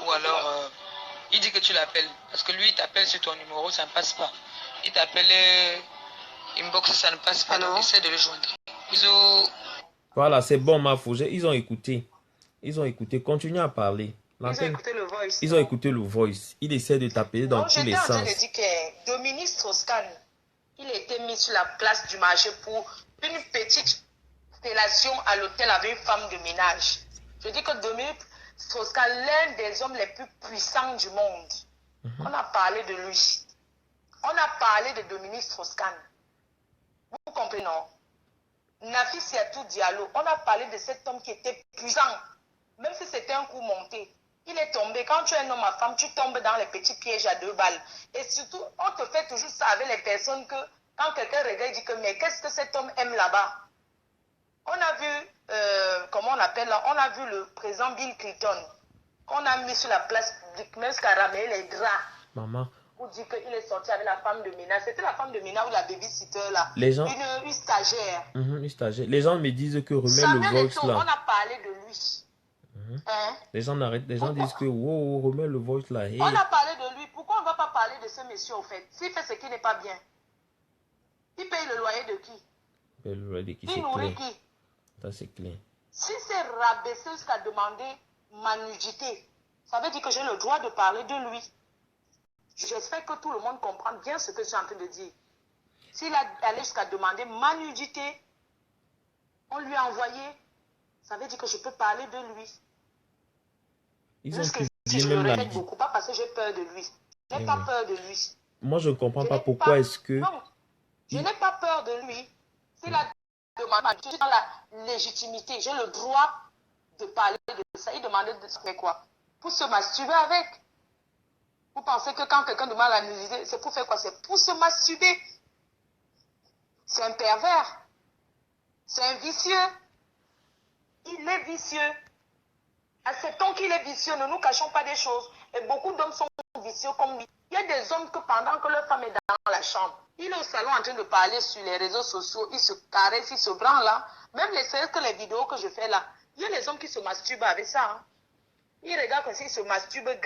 ou alors il dit que tu l'appelles. Parce que lui, il t'appelle sur ton numéro, ça ne passe pas. Il t'appelle inbox, ça ne passe pas. Donc essaie de le joindre. Bisous. Voilà, c'est bon, Mafo. Ils ont écouté. Ils ont écouté. Continue à parler. Ils ont écouté le voice. Ils ont écouté le voice. Il essaie de t'appeler dans tous les sens. Non, j'étais en train de dire que Dominique Strauss-Kahn, il a été mis sur la place du marché pour une petite fellation à l'hôtel avec une femme de ménage. Je dis que Dominique Strauss-Kahn, l'un des hommes les plus puissants du monde. On a parlé de lui. On a parlé de Dominique Strauss-Kahn. Vous comprenez, non? Nafis Yatou Diallo, on a parlé de cet homme qui était puissant. Même si c'était un coup monté. Il est tombé. Quand tu es un homme à femme, tu tombes dans les petits pièges à 2 balles. Et surtout, on te fait toujours ça avec les personnes que, quand quelqu'un regarde, il dit que, mais qu'est-ce que cet homme aime là-bas? On a vu, comment on appelle là? On a vu le président Bill Clinton, qu'on a mis sur la place publique, même jusqu'à ramener les draps. Maman. Pour dire qu'il est sorti avec la femme de ménage. C'était la femme de ménage ou la babysitter là. Les gens... Une stagiaire. Une stagiaire. Les gens me disent que remets le voice là. On a parlé de lui. Hein? Les gens disent que wow, remets le voice là. Hey. On a parlé de lui. Pourquoi on ne va pas parler de ce monsieur au fait? S'il fait ce qui n'est pas bien, il paye le loyer de qui? Le loyer de qui? Il nourrit qui? Ça c'est clair. Si c'est rabaissé jusqu'à demander ma nudité, ça veut dire que j'ai le droit de parler de lui. J'espère que tout le monde comprend bien ce que je suis en train de dire. S'il a allé jusqu'à demander ma nudité, on lui a envoyé, ça veut dire que je peux parler de lui. Ils ont je le répète beaucoup, pas parce que j'ai peur de lui. Je n'ai pas peur de lui. Moi, je ne comprends pas pourquoi est-ce que... Non, je n'ai pas peur de lui. S'il a demandé, je suis dans la légitimité. J'ai le droit de parler de ça. Il demandait de faire quoi? Pour se masturber avec. Vous pensez que quand quelqu'un demande la nudité, c'est pour faire quoi? C'est pour se masturber. C'est un pervers. C'est un vicieux. Il est vicieux. Acceptons qu'il est vicieux, ne nous cachons pas des choses. Et beaucoup d'hommes sont vicieux comme lui. Il y a des hommes que pendant que leur femme est dans la chambre, il est au salon en train de parler sur les réseaux sociaux, il se caresse, il se branle là. Même les vidéos que je fais là, il y a des hommes qui se masturbent avec ça. Hein. Ils regardent comme s'ils se masturbent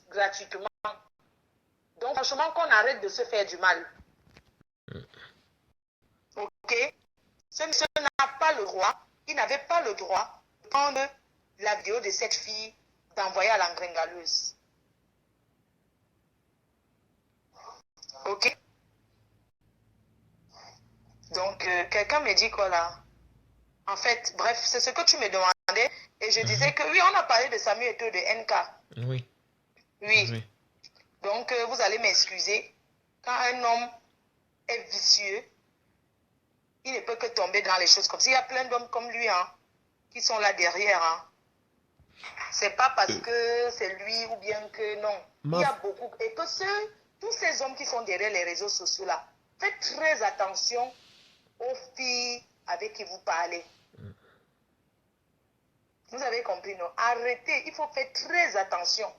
gratuitement. Donc franchement, qu'on arrête de se faire du mal. Ok? Ce monsieur n'a pas le droit, il n'avait pas le droit de prendre la vidéo de cette fille, d'envoyer à l'engringaleuse. Ok? Donc, quelqu'un me dit quoi là? En fait, bref, c'est ce que tu me demandais. Et je disais que oui, on a parlé de Samuel Eto'o de NK. Oui. Oui. Donc, vous allez m'excuser. Quand un homme est vicieux, il ne peut que tomber dans les choses comme ça. Il y a plein d'hommes comme lui, hein, qui sont là derrière, hein. C'est pas parce que c'est lui ou bien que non. Il y a beaucoup. Et que tous ces hommes qui sont derrière les réseaux sociaux là, faites très attention aux filles avec qui vous parlez. Vous avez compris, non? Arrêtez, il faut faire très attention.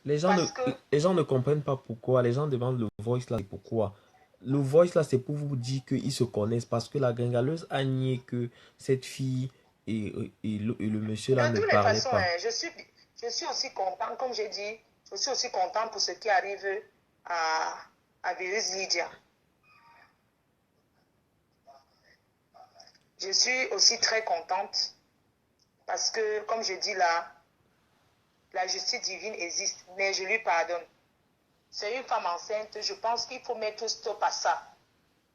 Les gens ne comprennent pas pourquoi. Les gens demandent le voice là, pourquoi. Le voice là, c'est pour vous dire qu'ils se connaissent parce que la gringaleuse a nié que cette fille et le monsieur là ne parlaient pas. Hein, je suis aussi content, comme j'ai dit, je suis aussi content pour ce qui arrive à Virus Lydia. Je suis aussi très contente parce que, comme je dis là, la justice divine existe, mais je lui pardonne. C'est une femme enceinte, je pense qu'il faut mettre stop à ça.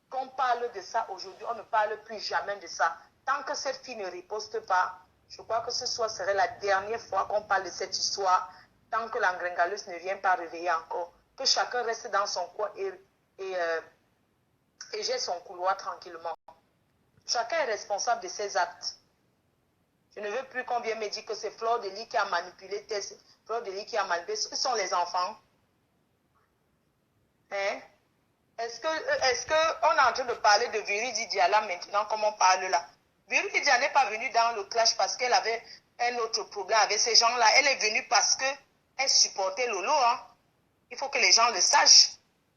Qu'on parle de ça aujourd'hui, on ne parle plus jamais de ça. Tant que cette fille ne riposte pas, je crois que ce soir serait la dernière fois qu'on parle de cette histoire, tant que l'engringaleuse ne vient pas réveiller encore. Que chacun reste dans son coin et jette son couloir tranquillement. Chacun est responsable de ses actes. Je ne veux plus qu'on vienne me dire que c'est Fleur de Lis qui a manipulé, Fleur de Lis qui a manipulé. Ce sont les enfants. Hein? Est-ce qu'on est en train de parler de Viridi Diala maintenant, comme on parle là? Viridi Diala n'est pas venue dans le clash parce qu'elle avait un autre problème avec ces gens-là. Elle est venue parce qu'elle supportait Lolo. Hein? Il faut que les gens le sachent.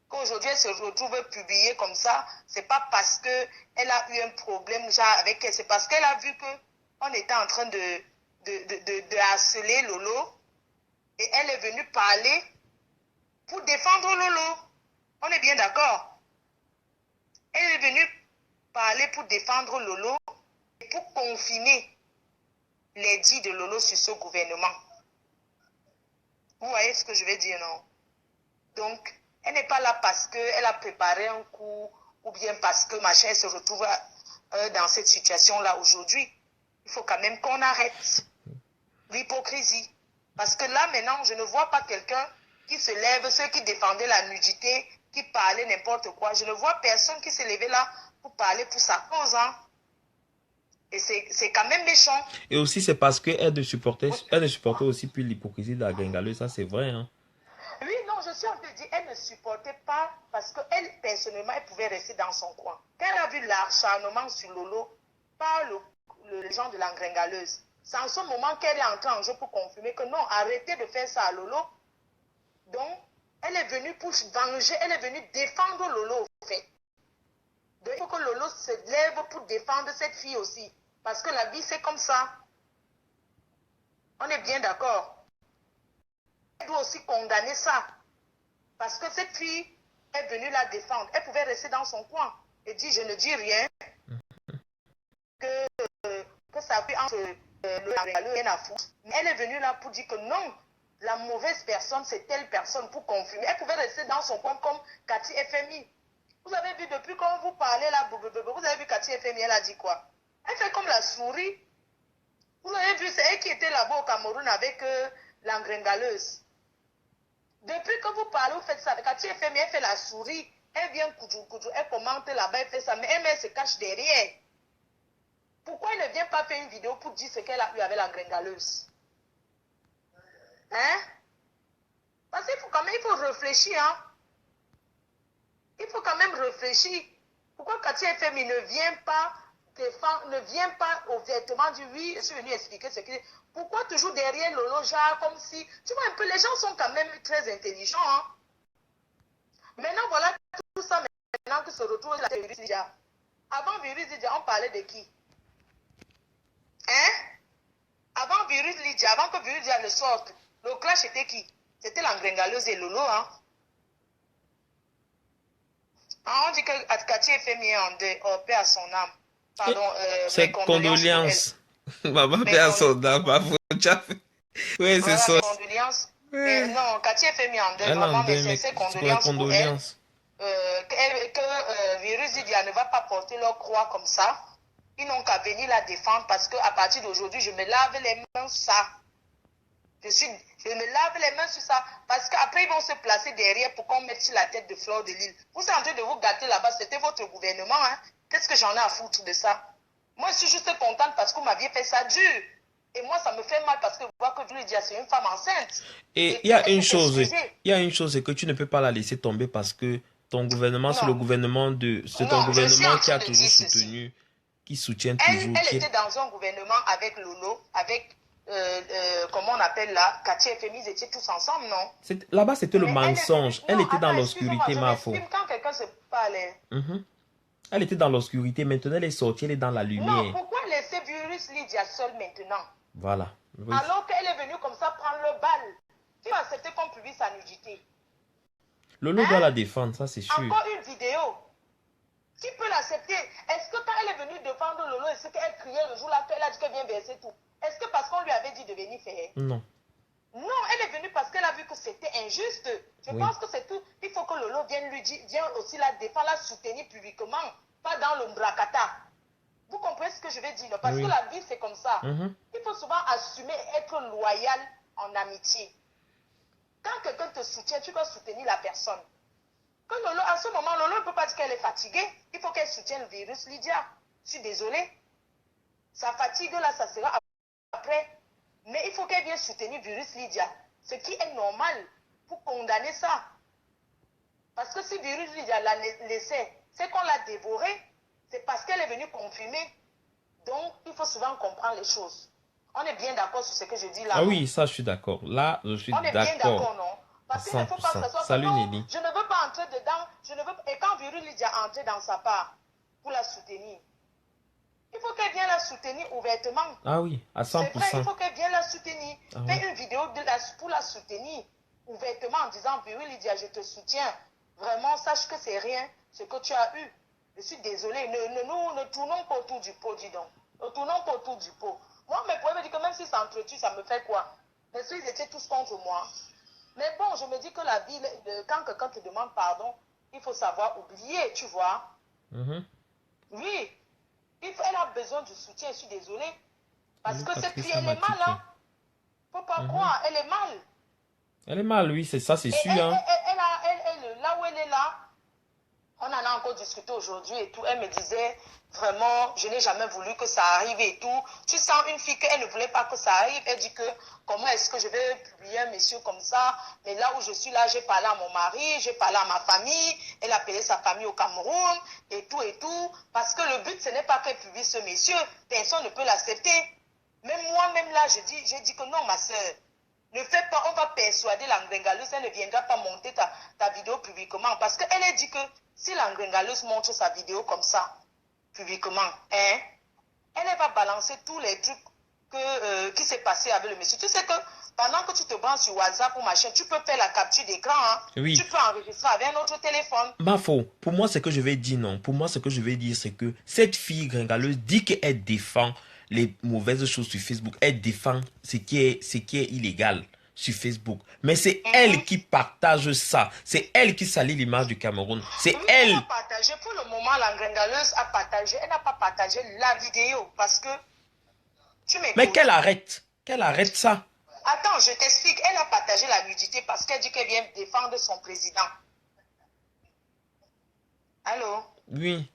Qu'aujourd'hui, elle se retrouve publiée comme ça, c'est pas parce qu'elle a eu un problème genre, avec elle, c'est parce qu'elle a vu qu'on était en train de harceler Lolo et elle est venue parler pour défendre Lolo. On est bien d'accord? Elle est venue parler pour défendre Lolo et pour confirmer les dits de Lolo sur ce gouvernement. Vous voyez ce que je veux dire, non? Donc, elle n'est pas là parce qu'elle a préparé un coup ou bien parce que machin elle se retrouve dans cette situation-là aujourd'hui. Il faut quand même qu'on arrête l'hypocrisie. Parce que là, maintenant, je ne vois pas quelqu'un qui se lève, ceux qui défendaient la nudité, qui parlaient n'importe quoi. Je ne vois personne qui s'est levé là pour parler pour sa cause. Hein. Et c'est quand même méchant. Et aussi, c'est parce qu'elle ne supportait aussi plus l'hypocrisie de la gringaleuse. Ça, c'est vrai. Hein. Oui, non, je suis en train de dire, elle ne supportait pas parce qu'elle, personnellement, elle pouvait rester dans son coin. Quand elle a vu l'acharnement sur Lolo par les gens de la gringaleuse, c'est en ce moment qu'elle est entrée en jeu pour confirmer que non, arrêtez de faire ça à Lolo. Donc, elle est venue pour venger, elle est venue défendre Lolo, en fait. Donc, il faut que Lolo se lève pour défendre cette fille aussi. Parce que la vie, c'est comme ça. On est bien d'accord. Elle doit aussi condamner ça. Parce que cette fille est venue la défendre. Elle pouvait rester dans son coin et dire je ne dis rien. Que ça peut entre le rien à foutre. Mais elle est venue là pour dire que non, la mauvaise personne, c'est telle personne pour confirmer. Elle pouvait rester dans son coin comme Cathy FMI. Vous avez vu depuis quand vous parlez là, vous avez vu Cathy FMI, elle a dit quoi? Elle fait comme la souris. Vous avez vu, c'est elle qui était là-bas au Cameroun avec l'engringaleuse. Depuis que vous parlez, vous faites ça. Cathy FMI, elle fait la souris. Elle vient koudjou, elle commente là-bas, elle fait ça. Mais elle se cache derrière. Pourquoi elle ne vient pas faire une vidéo pour dire ce qu'elle a eu avec la gringaleuse? Hein? Parce qu'il faut quand même, il faut réfléchir. Hein? Il faut quand même réfléchir. Pourquoi Cathy FMI ne vient pas défendre, ne vient pas ouvertement dire oui, je suis venu expliquer ce qu'il est. Pourquoi toujours derrière Lolo, genre comme si... Tu vois un peu, les gens sont quand même très intelligents. Hein? Maintenant, voilà tout ça maintenant que se retrouve la Virus Lydia. Avant Virus Lydia, on parlait de qui? Hein? Avant Virus Lydia, avant que Virus Lydia ne sorte, le clash était qui? C'était l'engringaleuse et Lolo. Hein? On dit que Cathy FMI est en deuil, paix à son âme. Pardon, c'est condoléances. Maman, paix à son âme. Oui, c'est ça. Condoléances. Mais non, Cathy FMI est en deuil. Vraiment, mais c'est condoléances pour elle. Que Virus Lydia ne va pas porter leur croix comme ça. Ils n'ont qu'à venir la défendre parce qu'à partir d'aujourd'hui, je me lave les mains sur ça. Je me lave les mains sur ça. Parce qu'après, ils vont se placer derrière pour qu'on mette sur la tête de Fleur de Lys. Vous êtes en train de vous gâter là-bas. C'était votre gouvernement. Hein? Qu'est-ce que j'en ai à foutre de ça? Moi, je suis juste contente parce que vous m'aviez fait ça dur. Et moi, ça me fait mal parce que je vois que Lydia, c'est une femme enceinte. Et il y a une chose, c'est que tu ne peux pas la laisser tomber parce que ton gouvernement, c'est le gouvernement c'est ton gouvernement qui a toujours soutenu. Qui soutient toujours. Elle était dans un gouvernement avec Lolo, avec, comment on appelle là, Cathy FMI, ils étaient tous ensemble, non? Là-bas, c'était le mensonge. Elle était dans l'obscurité, ma foi. Quand quelqu'un se parlait. Elle était dans l'obscurité, maintenant elle est sortie, elle est dans la lumière. Non, pourquoi laisser Virus Lydia seule maintenant? Voilà. Oui. Alors qu'elle est venue comme ça prendre le bal. Qui va accepter qu'on publie sa nudité? Lolo doit la défendre, ça c'est sûr. Encore une vidéo. Qui peut l'accepter? Est-ce que quand elle est venue défendre Lolo, est-ce qu'elle criait le jour là, elle a dit qu'elle vient verser tout? Est-ce que parce qu'on lui avait dit de venir faire? Non. Non, elle est venue parce qu'elle a vu que c'était injuste. Je pense que c'est tout. Il faut que Lolo vienne lui dire, vienne aussi la défendre, la soutenir publiquement, pas dans le bracata. Vous comprenez ce que je veux dire? Parce que la vie, c'est comme ça. Il faut souvent assumer être loyal en amitié. Quand quelqu'un te soutient, tu dois soutenir la personne. Que Lolo, à ce moment, Lolo ne peut pas dire qu'elle est fatiguée. Il faut qu'elle soutienne le virus, Lydia. Je suis désolée. Sa fatigue, là, ça sera après. Mais il faut qu'elle vienne soutenir le virus, Lydia. Ce qui est normal pour condamner ça. Parce que si le virus, Lydia, l'a laissé, c'est qu'on l'a dévoré. C'est parce qu'elle est venue confirmer. Donc, il faut souvent comprendre les choses. On est bien d'accord sur ce que je dis là. Ah oui, ça, je suis d'accord. Là, je suis d'accord. On est bien d'accord, non? Parce qu'il ne faut pas que ça soit... Salut, non, Nelly. je ne veux pas entrer dedans. Et quand Virus Lydia a entré dans sa part pour la soutenir, il faut qu'elle vienne la soutenir ouvertement. Ah oui, à 100%. C'est vrai, il faut qu'elle vienne la soutenir. Fais une vidéo pour la soutenir ouvertement en disant, Virus Lydia, je te soutiens. Vraiment, sache que c'est rien ce que tu as eu. Je suis désolée. Ne tournons pas autour du pot, dis donc. Ne tournons pas autour du pot. Moi, mes problèmes me disent que même si ça s'entretuent, ça me fait quoi? Mais si ils étaient tous contre moi. Mais bon, je me dis que la vie, quand quelqu'un te demande pardon, il faut savoir oublier, tu vois. Oui. Elle a besoin du soutien, je suis désolée. Parce que cette fille, elle est mal, hein. Faut pas croire, elle est mal. Elle est mal, oui, c'est ça, c'est sûr. Là où elle est là, on en a encore discuté aujourd'hui et tout. Elle me disait, vraiment, je n'ai jamais voulu que ça arrive et tout. Tu sens une fille qu'elle ne voulait pas que ça arrive. Elle dit que, comment est-ce que je vais publier un monsieur comme ça? Mais là où je suis là, j'ai parlé à mon mari, j'ai parlé à ma famille. Elle a appelé sa famille au Cameroun et tout et tout. Parce que le but, ce n'est pas qu'elle publie ce monsieur. Personne ne peut l'accepter. Même moi-même là, j'ai dit que non, ma soeur. Ne fais pas, on va persuader l'Angrengaleuse, elle ne viendra pas monter ta vidéo publiquement. Parce qu'elle a dit que si l'Angrengaleuse montre sa vidéo comme ça, publiquement, hein, elle va balancer tous les trucs qui s'est passé avec le monsieur. Tu sais que pendant que tu te branches sur WhatsApp ou machin, tu peux faire la capture d'écran. Hein. Oui. Tu peux enregistrer avec un autre téléphone. Bafo, pour moi, ce que je vais dire, non. Pour moi, ce que je vais dire, c'est que cette fille gringaleuse dit qu'elle défend les mauvaises choses sur Facebook. Elle défend ce qui est illégal sur Facebook. Mais c'est elle qui partage ça. C'est elle qui salit l'image du Cameroun. C'est elle. Elle a partagé, pour le moment, la gringaleuse a partagé. Elle n'a pas partagé la vidéo parce que tu m'écoutes. Mais qu'elle arrête. Qu'elle arrête ça. Attends, je t'explique. Elle a partagé la nudité parce qu'elle dit qu'elle vient défendre son président. Allô? Oui.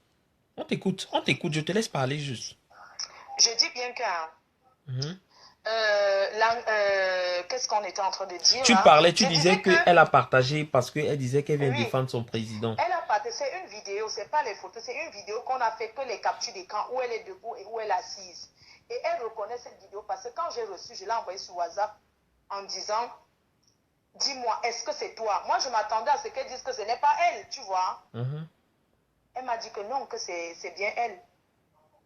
On t'écoute. Je te laisse parler juste. Je dis bien que... qu'est-ce qu'on était en train de dire? Tu parlais, tu disais qu'elle a partagé parce qu'elle disait qu'elle vient défendre son président. Elle a partagé, c'est une vidéo, c'est pas les photos, c'est une vidéo qu'on a fait que les captures d'écran où elle est debout et où elle est assise. Et elle reconnaît cette vidéo parce que quand j'ai reçu, je l'ai envoyée sur WhatsApp en disant, dis-moi, est-ce que c'est toi? Moi, je m'attendais à ce qu'elle dise que ce n'est pas elle, tu vois. Elle m'a dit que non, que c'est bien elle.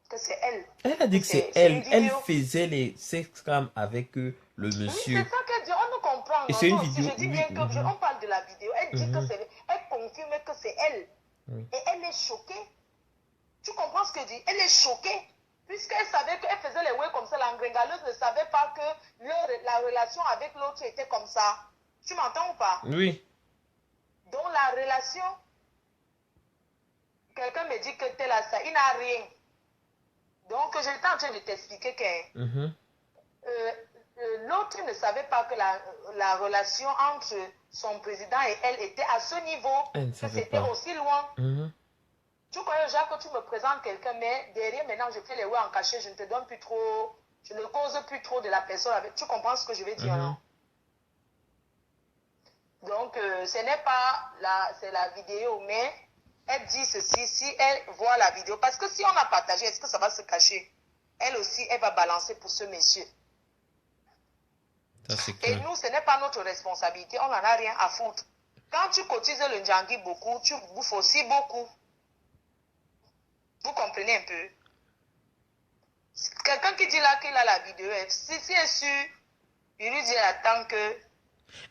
Que c'est elle. Elle a dit que c'est elle. Elle faisait les sexcams avec le monsieur. Oui, c'est ça qu'elle dit. On nous comprend. Et c'est une vidéo. Je dis bien que on parle de la vidéo. Elle dit que c'est elle confirme que c'est elle. Et elle est choquée. Tu comprends ce que je dis? Elle est choquée. Puisqu'elle savait qu'elle faisait les ouais comme ça, l'Angrengaleuse ne savait pas que la relation avec l'autre était comme ça. Tu m'entends ou pas? Oui. Donc la relation, quelqu'un me dit que t'es là, ça, il n'a rien. Donc, j'étais en train de t'expliquer que l'autre ne savait pas que la relation entre son président et elle était à ce niveau, que c'était aussi loin. Tu croyais, Jacques, que tu me présentes quelqu'un, mais derrière, maintenant, je fais les ouais en cachet, je ne te donne plus trop, je ne cause plus trop de la personne avec. Tu comprends ce que je veux dire, non? Donc, ce n'est pas c'est la vidéo, mais... Elle dit ceci, si elle voit la vidéo, parce que si on a partagé, est-ce que ça va se cacher? Elle aussi, elle va balancer pour ce monsieur. Ça, et nous, ce n'est pas notre responsabilité, on n'en a rien à foutre. Quand tu cotises le Ndjangi beaucoup, tu bouffes aussi beaucoup. Vous comprenez un peu? Quelqu'un qui dit là qu'il a la vidéo, si est sûr, il lui dit attends que...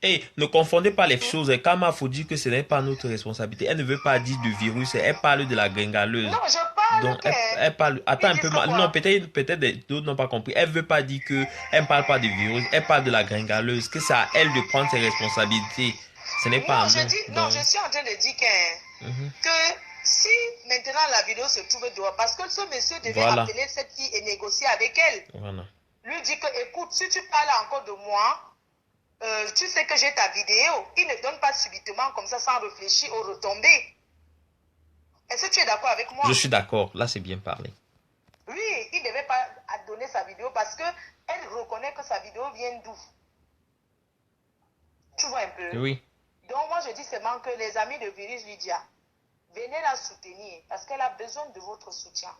Et ne confondez pas les choses. Kama faut dire que ce n'est pas notre responsabilité. Elle ne veut pas dire du virus, elle parle de la gringaleuse. Non, je parle Donc, lequel? elle parle. Attends Ils un peu. disent que Non, quoi? peut-être d'autres n'ont pas compris. Elle veut pas dire que elle ne parle pas de virus. Elle parle de la gringaleuse. Que c'est à elle de prendre ses responsabilités. Ce n'est pas à Non, je nous. dis, non, je Donc, suis en train de dire mhm. que si maintenant la vidéo se trouve dehors, parce que ce monsieur devait Voilà. appeler cette fille et négocier avec elle. Voilà. Lui dit que, écoute, si tu parles encore de moi, tu sais que j'ai ta vidéo. Il ne donne pas subitement comme ça sans réfléchir aux retombées. Est-ce que tu es d'accord avec moi? Je suis d'accord. Là, c'est bien parlé. Oui, il ne devait pas donner sa vidéo parce qu'elle reconnaît que sa vidéo vient d'où? Tu vois un peu? Oui. Donc moi je dis seulement que les amis de Virus Lydia, venez la soutenir parce qu'elle a besoin de votre soutien.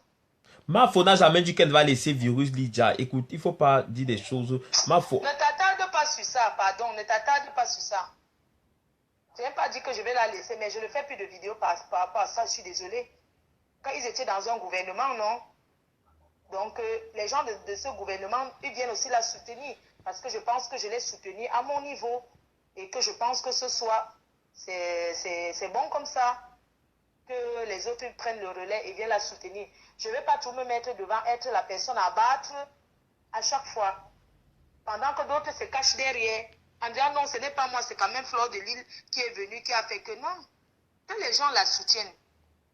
Mafo n'a jamais dit qu'elle va laisser Virus Lydia. Écoute, il ne faut pas dire des choses. Mafo. Ne t'attarde pas sur ça, pardon, ne t'attarde pas sur ça. Je n'ai pas dit que je vais la laisser, mais je ne fais plus de vidéos par rapport à ça, je suis désolée. Quand ils étaient dans un gouvernement, non? Donc les gens de ce gouvernement, ils viennent aussi la soutenir parce que je pense que je l'ai soutenue à mon niveau et que je pense que ce soit, c'est bon comme ça. Que les autres prennent le relais et viennent la soutenir. Je ne vais pas tout me mettre devant, être la personne à battre à chaque fois. Pendant que d'autres se cachent derrière, en disant non, ce n'est pas moi, c'est quand même Fleur de Lille qui est venue, qui a fait que non. Que les gens la soutiennent.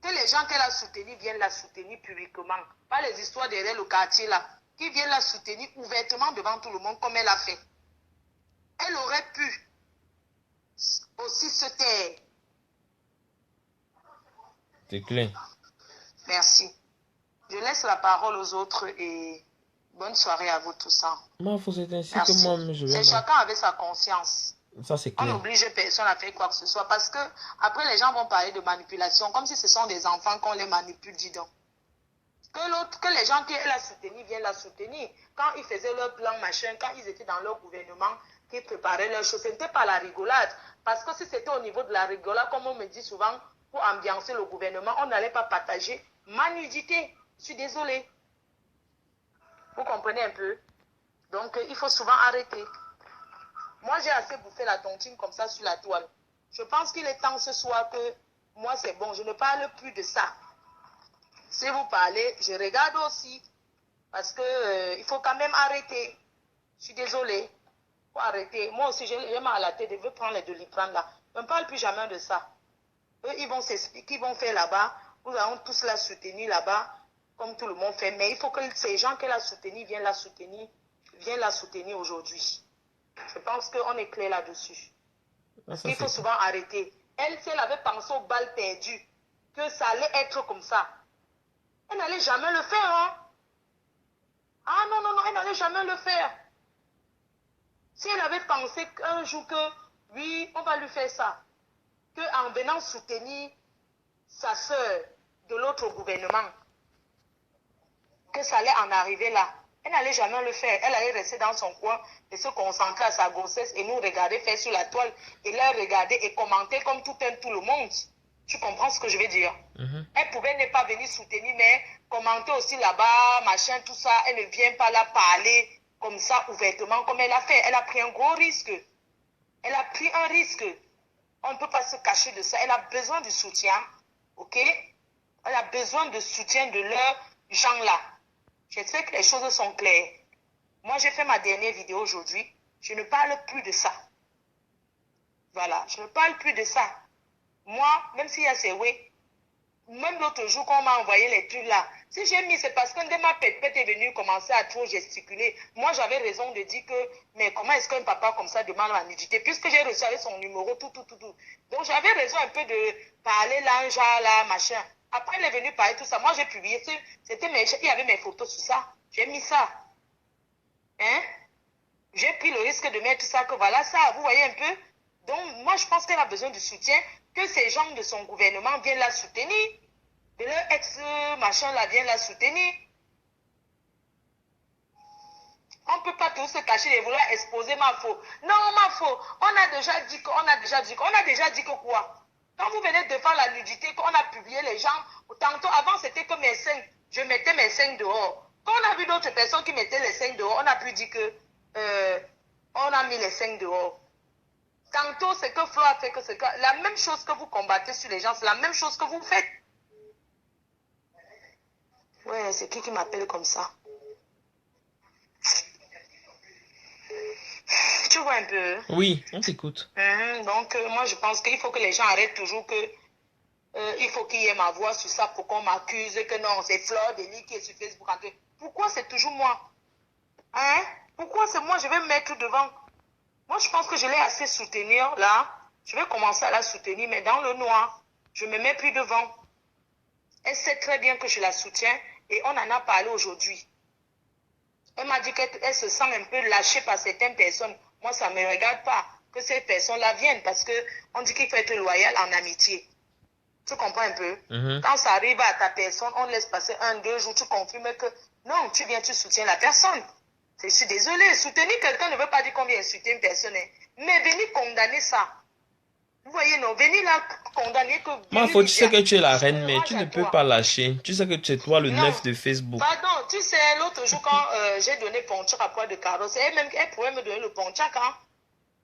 Que les gens qu'elle a soutenus viennent la soutenir publiquement. Pas les histoires derrière le quartier là. Qui viennent la soutenir ouvertement devant tout le monde comme elle a fait. Elle aurait pu aussi se taire. C'est clair. Merci. Je laisse la parole aux autres et bonne soirée à vous tous. Ça. Mafo, c'est ainsi Merci. que moi, je vais. C'est chacun avec sa conscience. Ça, c'est On clair. n'oblige personne à faire quoi que ce soit parce que après les gens vont parler de manipulation comme si ce sont des enfants qu'on les manipule, dis donc. Que les gens qui la soutenaient viennent la soutenir. Quand ils faisaient leur plan machin, quand ils étaient dans leur gouvernement, qu'ils préparaient leurs choses, ce n'était pas la rigolade. Parce que si c'était au niveau de la rigolade, comme on me dit souvent, pour ambiancer le gouvernement, on n'allait pas partager ma nudité. Je suis désolée. Vous comprenez un peu? Donc, il faut souvent arrêter. Moi, j'ai assez bouffé la tontine comme ça sur la toile. Je pense qu'il est temps ce soir que moi, c'est bon. Je ne parle plus de ça. Si vous parlez, je regarde aussi. Parce que il faut quand même arrêter. Je suis désolée. Il faut arrêter. Moi aussi, j'ai mal à la tête. Je veux prendre les Doliprane là. On ne parle plus jamais de ça. Eux, ils vont s'expliquer, ils vont faire là-bas. Nous allons tous la soutenir là-bas, comme tout le monde fait. Mais il faut que ces gens qu'elle a soutenus viennent la soutenir aujourd'hui. Je pense qu'on est clair là-dessus. Il faut souvent arrêter. Elle, si elle avait pensé aux balles perdues, que ça allait être comme ça, elle n'allait jamais le faire. Hein? Ah non, non, non, elle n'allait jamais le faire. Si elle avait pensé un jour que, oui, on va lui faire ça, qu'en venant soutenir sa sœur de l'autre gouvernement, que ça allait en arriver là, elle n'allait jamais le faire. Elle allait rester dans son coin et se concentrer à sa grossesse et nous regarder faire sur la toile et la regarder et commenter comme tout le monde. Tu comprends ce que je veux dire? Elle pouvait ne pas venir soutenir, mais commenter aussi là-bas, machin, tout ça. Elle ne vient pas là parler comme ça ouvertement comme elle a fait. Elle a pris un gros risque. Elle a pris un risque. On ne peut pas se cacher de ça. Elle a besoin du soutien. Ok? Elle a besoin de soutien de leurs gens-là. J'espère que les choses sont claires. Moi, j'ai fait ma dernière vidéo aujourd'hui. Je ne parle plus de ça. Voilà. Je ne parle plus de ça. Moi, même s'il y a ces oui, même l'autre jour quand on m'a envoyé les trucs là, si j'ai mis, c'est parce qu'un de ma pépette est venu commencer à trop gesticuler. Moi, j'avais raison de dire que, mais comment est-ce qu'un papa comme ça demande la nudité, puisque j'ai reçu avec son numéro, tout. Donc, j'avais raison un peu de parler là, un genre là, machin. Après, elle est venue parler tout ça. Moi, j'ai publié, il y avait mes photos sur ça. J'ai mis ça. Hein? J'ai pris le risque de mettre ça, que voilà ça, vous voyez un peu? Donc, moi, je pense qu'elle a besoin de soutien, que ces gens de son gouvernement viennent la soutenir. De leur ex-machin là viennent la soutenir. On ne peut pas tous se cacher et vouloir exposer ma faute. Non, ma faute. On a déjà dit que quoi? Quand vous venez de faire la nudité, qu'on a publié les gens, tantôt avant c'était que mes seins, je mettais mes seins dehors. Quand on a vu d'autres personnes qui mettaient les seins dehors, on a pu dire que on a mis les seins dehors. Tantôt, c'est que Flo a fait que c'est que la même chose que vous combattez sur les gens, c'est la même chose que vous faites. c'est qui m'appelle comme ça? Tu vois un peu? Oui, on t'écoute. Donc, moi, je pense qu'il faut que les gens arrêtent toujours que il faut qu'il y ait ma voix sur ça pour qu'on m'accuse que non, c'est Fleur Denis qui est sur Facebook. Pourquoi c'est toujours moi? Hein? Pourquoi c'est moi? Je vais me mettre devant. Moi, je pense que je l'ai assez soutenir là. Je vais commencer à la soutenir, mais dans le noir. Je ne me mets plus devant. Elle sait très bien que je la soutiens et on en a parlé aujourd'hui. Elle m'a dit qu'elle se sent un peu lâchée par certaines personnes. Moi, ça ne me regarde pas que ces personnes-là viennent parce qu'on dit qu'il faut être loyal en amitié. Tu comprends un peu? Quand ça arrive à ta personne, on laisse passer 1-2 jours, tu confirmes que non, tu viens, tu soutiens la personne. Je suis désolée, soutenir quelqu'un ne veut pas dire qu'on vient insulter une personne, mais venir condamner ça. Vous voyez, non, venir là condamner que... Mafo, tu sais que tu es la reine, mais tu ne peux pas lâcher. Tu sais que c'est toi le neuf de Facebook. Pardon, tu sais, l'autre jour quand j'ai donné Ponchak à Poids de Carreau, c'est elle pourrait me donner le Ponchak, hein.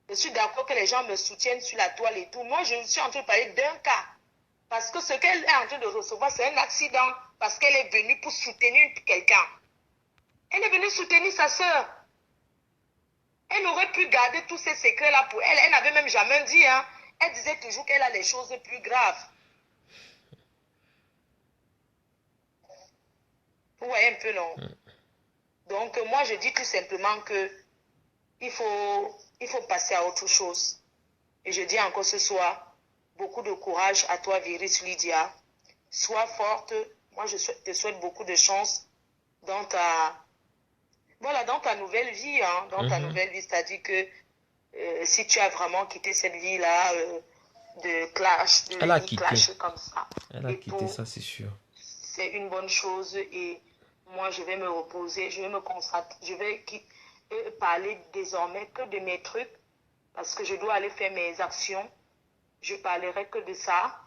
Je suis d'accord que les gens me soutiennent sur la toile et tout. Moi, je suis en train de parler d'un cas. Parce que ce qu'elle est en train de recevoir, c'est un accident. Parce qu'elle est venue pour soutenir quelqu'un. Elle est venue soutenir sa soeur. Elle aurait pu garder tous ces secrets-là pour elle. Elle n'avait même jamais dit, hein. Elle disait toujours qu'elle a les choses plus graves. Vous voyez un peu, non? Donc, moi, je dis tout simplement que il faut passer à autre chose. Et je dis encore ce soir, beaucoup de courage à toi, Virus Lydia. Sois forte. Moi, je te souhaite beaucoup de chance dans ta nouvelle vie. Hein, dans ta nouvelle vie, c'est-à-dire que si tu as vraiment quitté cette vie-là de clash, de Elle a clash comme ça. Elle a quitté, ça c'est sûr. C'est une bonne chose et moi, je vais me reposer, je vais me concentrer, je vais parler désormais que de mes trucs parce que je dois aller faire mes actions. Je parlerai que de ça.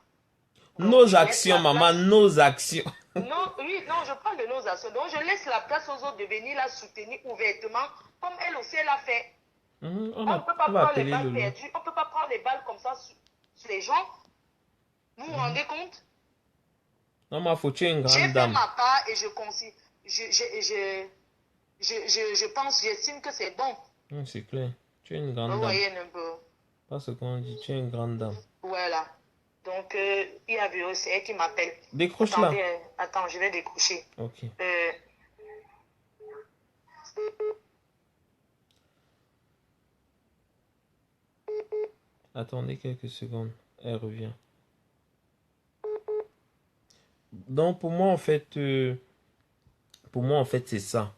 Donc, nos actions, maman, nos actions. Non, oui, non, je parle de nos actions. Donc, je laisse la place aux autres de venir la soutenir ouvertement, comme elle aussi, elle a fait. On ne peut pas prendre les balles perdues, on ne peut pas prendre les balles comme ça sur les gens. Vous vous rendez compte? Non, ma faut tuer une grande dame. J'ai fait ma part et je pense, j'estime que c'est bon. C'est clair. Tu es une grande dame. Vous voyez un peu. Pas ce qu'on dit, tu es une grande dame. Voilà. Donc, il y a Véro, c'est elle qui m'appelle. Décroche là. Attends, je vais décrocher. Ok. Attendez quelques secondes. Elle revient. Donc, pour moi, en fait, c'est ça.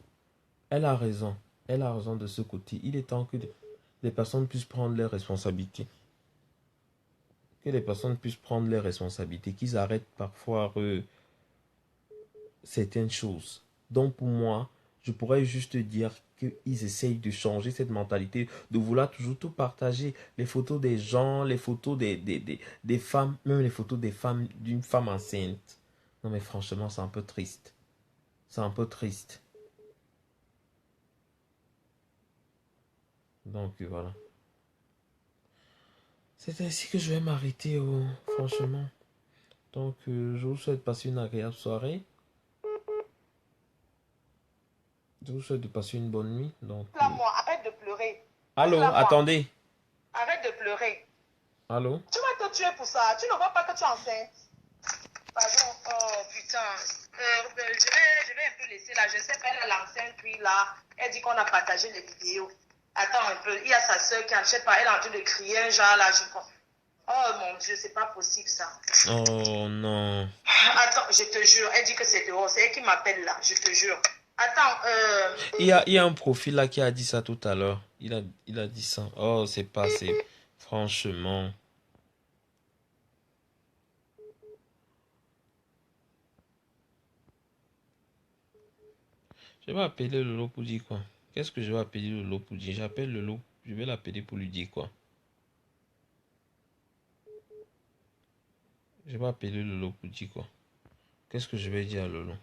Elle a raison. Elle a raison de ce côté. Il est temps que les personnes puissent prendre leurs responsabilités. Que les personnes puissent prendre leurs responsabilités. Qu'ils arrêtent parfois certaines choses. Donc, pour moi, je pourrais juste dire qu'ils essayent de changer cette mentalité, de vouloir toujours tout partager. Les photos des gens, les photos des femmes, même les photos des femmes, d'une femme enceinte. Non mais franchement, c'est un peu triste. C'est un peu triste. Donc voilà. C'est ainsi que je vais m'arrêter, franchement. Donc je vous souhaite de passer une agréable soirée. Je vous souhaite de passer une bonne nuit. Donc, moi, arrête de pleurer. Allô, attendez. Arrête de pleurer. Allô? Tu vas te tuer pour ça. Tu ne vois pas que tu es enceinte. Pardon. Oh, putain. Je vais un peu laisser là. Je sais qu'elle a lancé un cri là. Elle dit qu'on a partagé les vidéos. Attends un peu. Il y a sa soeur qui, je sais pas, elle est en train de crier un genre là. Oh mon Dieu, c'est pas possible ça. Oh non. Attends, je te jure. Elle dit que c'est dehors. C'est elle qui m'appelle là. Je te jure. Attends. Il y a un profil là qui a dit ça tout à l'heure. Il a dit ça. Oh, c'est passé. Franchement. Je vais appeler Lolo pour dire quoi? Qu'est-ce que je vais appeler Lolo pour dire? J'appelle Lolo. Je vais l'appeler pour lui dire quoi? Je vais appeler Lolo pour dire quoi? Qu'est-ce que je vais dire à Lolo?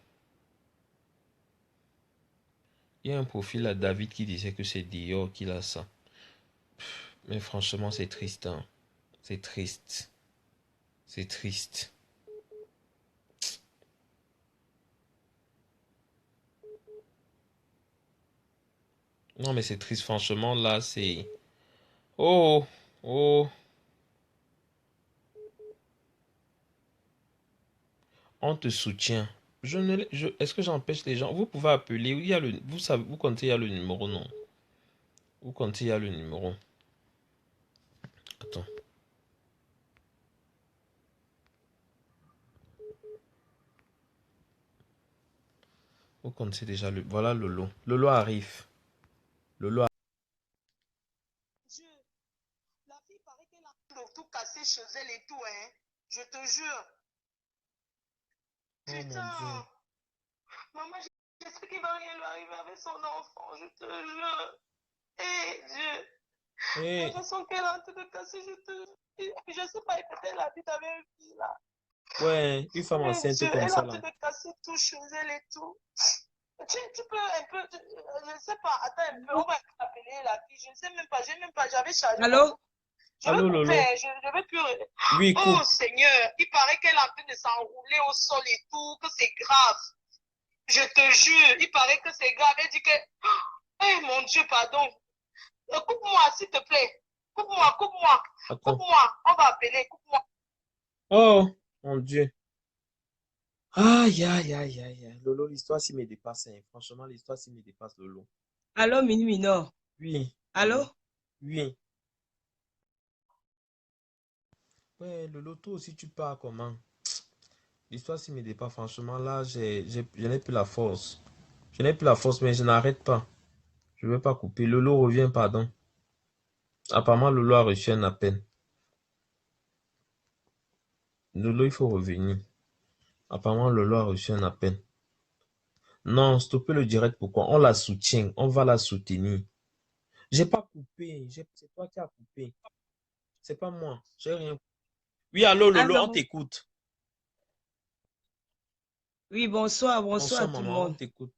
Il y a un profil à David qui disait que c'est Dior qu'il a ça. Mais franchement, c'est triste. Hein? C'est triste. C'est triste. Non, mais c'est triste, franchement, là, c'est... Oh, oh, on te soutient. Je ne, est-ce que j'empêche les gens? Vous pouvez appeler, il y a le, vous savez, vous comptez, il y a le numéro, non? Vous comptez, il y a le numéro. Attends. Vous comptez déjà le, voilà Lolo. Lolo arrive. Lolo arrive. Dieu, la fille paraît qu'elle a tout cassé chez elle et tout, hein. Je te jure. Oh mon Dieu. Putain. Maman, j'espère qu'il va rien lui arriver avec son enfant, je te jure. Eh, Dieu. Hey. La façon qu'elle a en train de casser, je te jure. Je sais pas, peut-être la vie avec une fille là. Ouais, une femme Eh, enceinte Dieu, comme elle ça a en là. train de casser tout chez elle et tout. Tu peux un peu, je sais pas, attends un peu, on va appeler la fille, je ne sais même pas, j'avais chargé mon Allô? fou. Je Allô veux Lolo. couper, je ne veux plus. Oui, Oh coupe. Seigneur, il paraît qu'elle est en train de s'enrouler au sol et tout, que c'est grave. Je te jure, il paraît que c'est grave. Elle dit que, oh mon Dieu, pardon. Coupe-moi, s'il te plaît. Coupe-moi. Attends. Coupe-moi. On va appeler, coupe-moi. Oh, mon Dieu. Aïe, aïe, aïe, aïe, aïe. Lolo, l'histoire s'y me dépasse, hein. Franchement, l'histoire s'y me dépasse, Lolo. Allô, Mini Minor? Oui, Allô? Lolo. Oui. Ouais, Lolo, toi aussi, tu pars comment? L'histoire s'y me dépasse, franchement. Là, je n'ai plus la force. Je n'ai plus la force, mais je n'arrête pas. Je ne veux pas couper. Lolo revient, pardon. Apparemment, Lolo a reçu un appel. Lolo, il faut revenir. Apparemment, Lolo a reçu un appel. Non, stoppez le direct. Pourquoi? On la soutient. On va la soutenir. J'ai pas coupé. C'est toi qui as coupé. C'est pas moi. J'ai rien. Oui, allô, Lolo, on Allô? t'écoute. Oui, bonsoir Bonsoir, à tout le maman, on monde. t'écoute.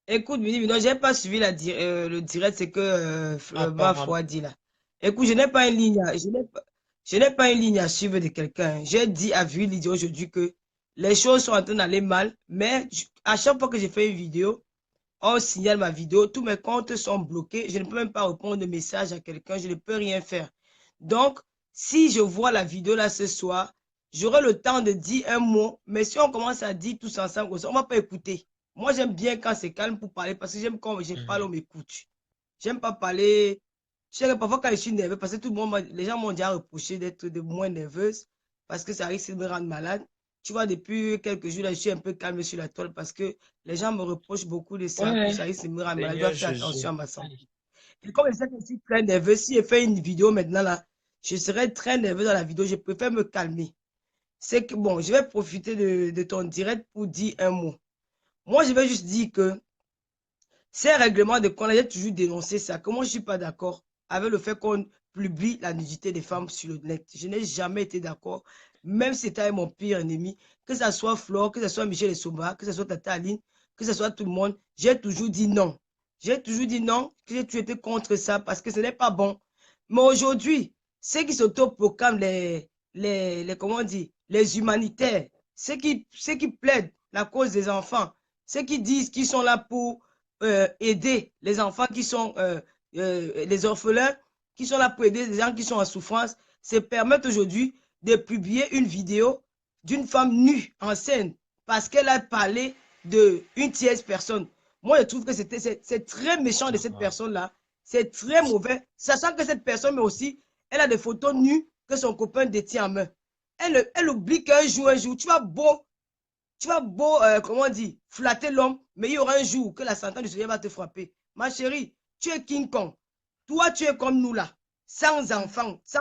Écoute, Mini Minor, j'ai pas suivi le direct, c'est que ma Apparemment. foi dit là. Écoute, je n'ai pas une ligne, je n'ai pas une ligne à suivre de quelqu'un. J'ai dit à Lydie aujourd'hui que les choses sont en train d'aller mal, mais à chaque fois que je fais une vidéo, on signale ma vidéo, tous mes comptes sont bloqués, je ne peux même pas répondre de message à quelqu'un, je ne peux rien faire. Donc, si je vois la vidéo là ce soir, j'aurai le temps de dire un mot, mais si on commence à dire tous ensemble, on ne va pas écouter. Moi, j'aime bien quand c'est calme pour parler, parce que j'aime quand je parle, on m'écoute. J'aime pas parler. Je sais que parfois, quand je suis nerveux, parce que tout le monde, les gens m'ont déjà reproché d'être de moins nerveuse, parce que ça risque de me rendre malade. Tu vois, depuis quelques jours, là, je suis un peu calme sur la toile, parce que les gens me reprochent beaucoup de ça, que Ouais, ça risque de me rendre malade. Je dois Seigneur faire attention Jésus. à ma santé. Et comme je sais que je suis très nerveux, si je fais une vidéo maintenant, là, je serai très nerveux dans la vidéo. Je préfère me calmer. C'est que, bon, je vais profiter de ton direct pour dire un mot. Moi, je vais juste dire que ces règlements de compte, j'ai toujours dénoncé ça. Que moi, je ne suis pas d'accord avec le fait qu'on publie la nudité des femmes sur le net. Je n'ai jamais été d'accord, même si c'était mon pire ennemi, que ce soit Flore, que ce soit Michel Essomba, que ce soit Tata Aline, que ce soit tout le monde, j'ai toujours dit non. J'ai toujours dit non, que j'ai toujours été contre ça parce que ce n'est pas bon. Mais aujourd'hui, ceux qui s'autoproclament comment on dit, les humanitaires, ceux qui plaident la cause des enfants, ceux qui disent qu'ils sont là pour aider les enfants qui sont les orphelins, qui sont là pour aider les gens qui sont en souffrance, se permettent aujourd'hui de publier une vidéo d'une femme nue en scène parce qu'elle a parlé d'une tierce personne. Moi, je trouve que c'est très méchant de cette personne-là. C'est très mauvais, sachant que cette personne, mais aussi, elle a des photos nues que son copain détient en main. Elle oublie qu'un jour, tu vas beau, comment on dit, flatter l'homme, mais il y aura un jour que la sentence du Seigneur va te frapper. Ma chérie, tu es King Kong. Toi, tu es comme nous là, sans enfant, sans...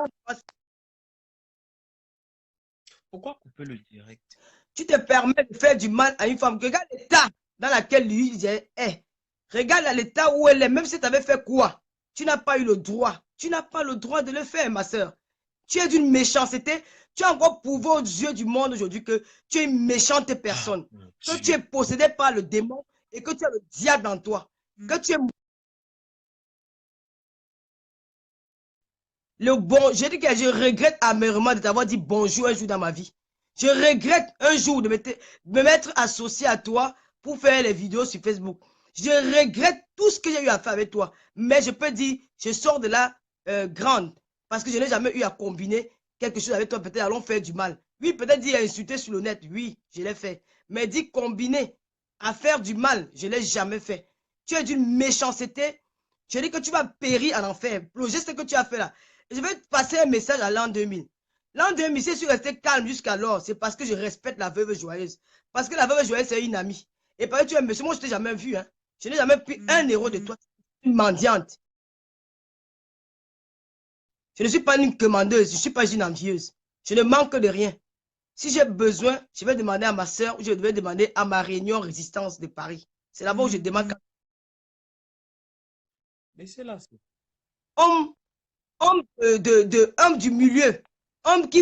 Pourquoi couper le direct? Tu te permets de faire du mal à une femme. Regarde l'état dans lequel lui est. Regarde l'état où elle est, même si tu avais fait quoi, tu n'as pas eu le droit. Tu n'as pas le droit de le faire, ma soeur. Tu es d'une méchanceté. Tu as encore prouvé aux yeux du monde aujourd'hui que tu es une méchante personne. Que tu es possédé par le démon et que tu as le diable en toi. Que tu es le bon. Je dis que je regrette amèrement de t'avoir dit bonjour un jour dans ma vie. Je regrette un jour de me mettre associé à toi pour faire les vidéos sur Facebook. Je regrette tout ce que j'ai eu à faire avec toi. Mais je peux dire, je sors de là grande. Parce que je n'ai jamais eu à combiner quelque chose avec toi. Peut-être allons faire du mal. Oui, peut-être dire insulter sur le net. Oui, je l'ai fait. Mais dire combiner à faire du mal, je ne l'ai jamais fait. Tu es d'une méchanceté. Je dis que tu vas périr en enfer. Le geste que tu as fait là. Je vais te passer un message à l'an 2000. L'an 2000, si je suis resté calme jusqu'alors, c'est parce que je respecte la veuve joyeuse. Parce que la veuve joyeuse, c'est une amie. Et parce que tu es un monsieur, moi, je ne t'ai jamais vu. Hein. Je n'ai jamais pris un euro de toi. Une mendiante. Je ne suis pas une commandeuse, je ne suis pas une envieuse. Je ne manque de rien. Si j'ai besoin, je vais demander à ma soeur ou je vais demander à ma réunion résistance de Paris. C'est là-bas où je demande. Mais c'est là. Homme homme du milieu, homme qui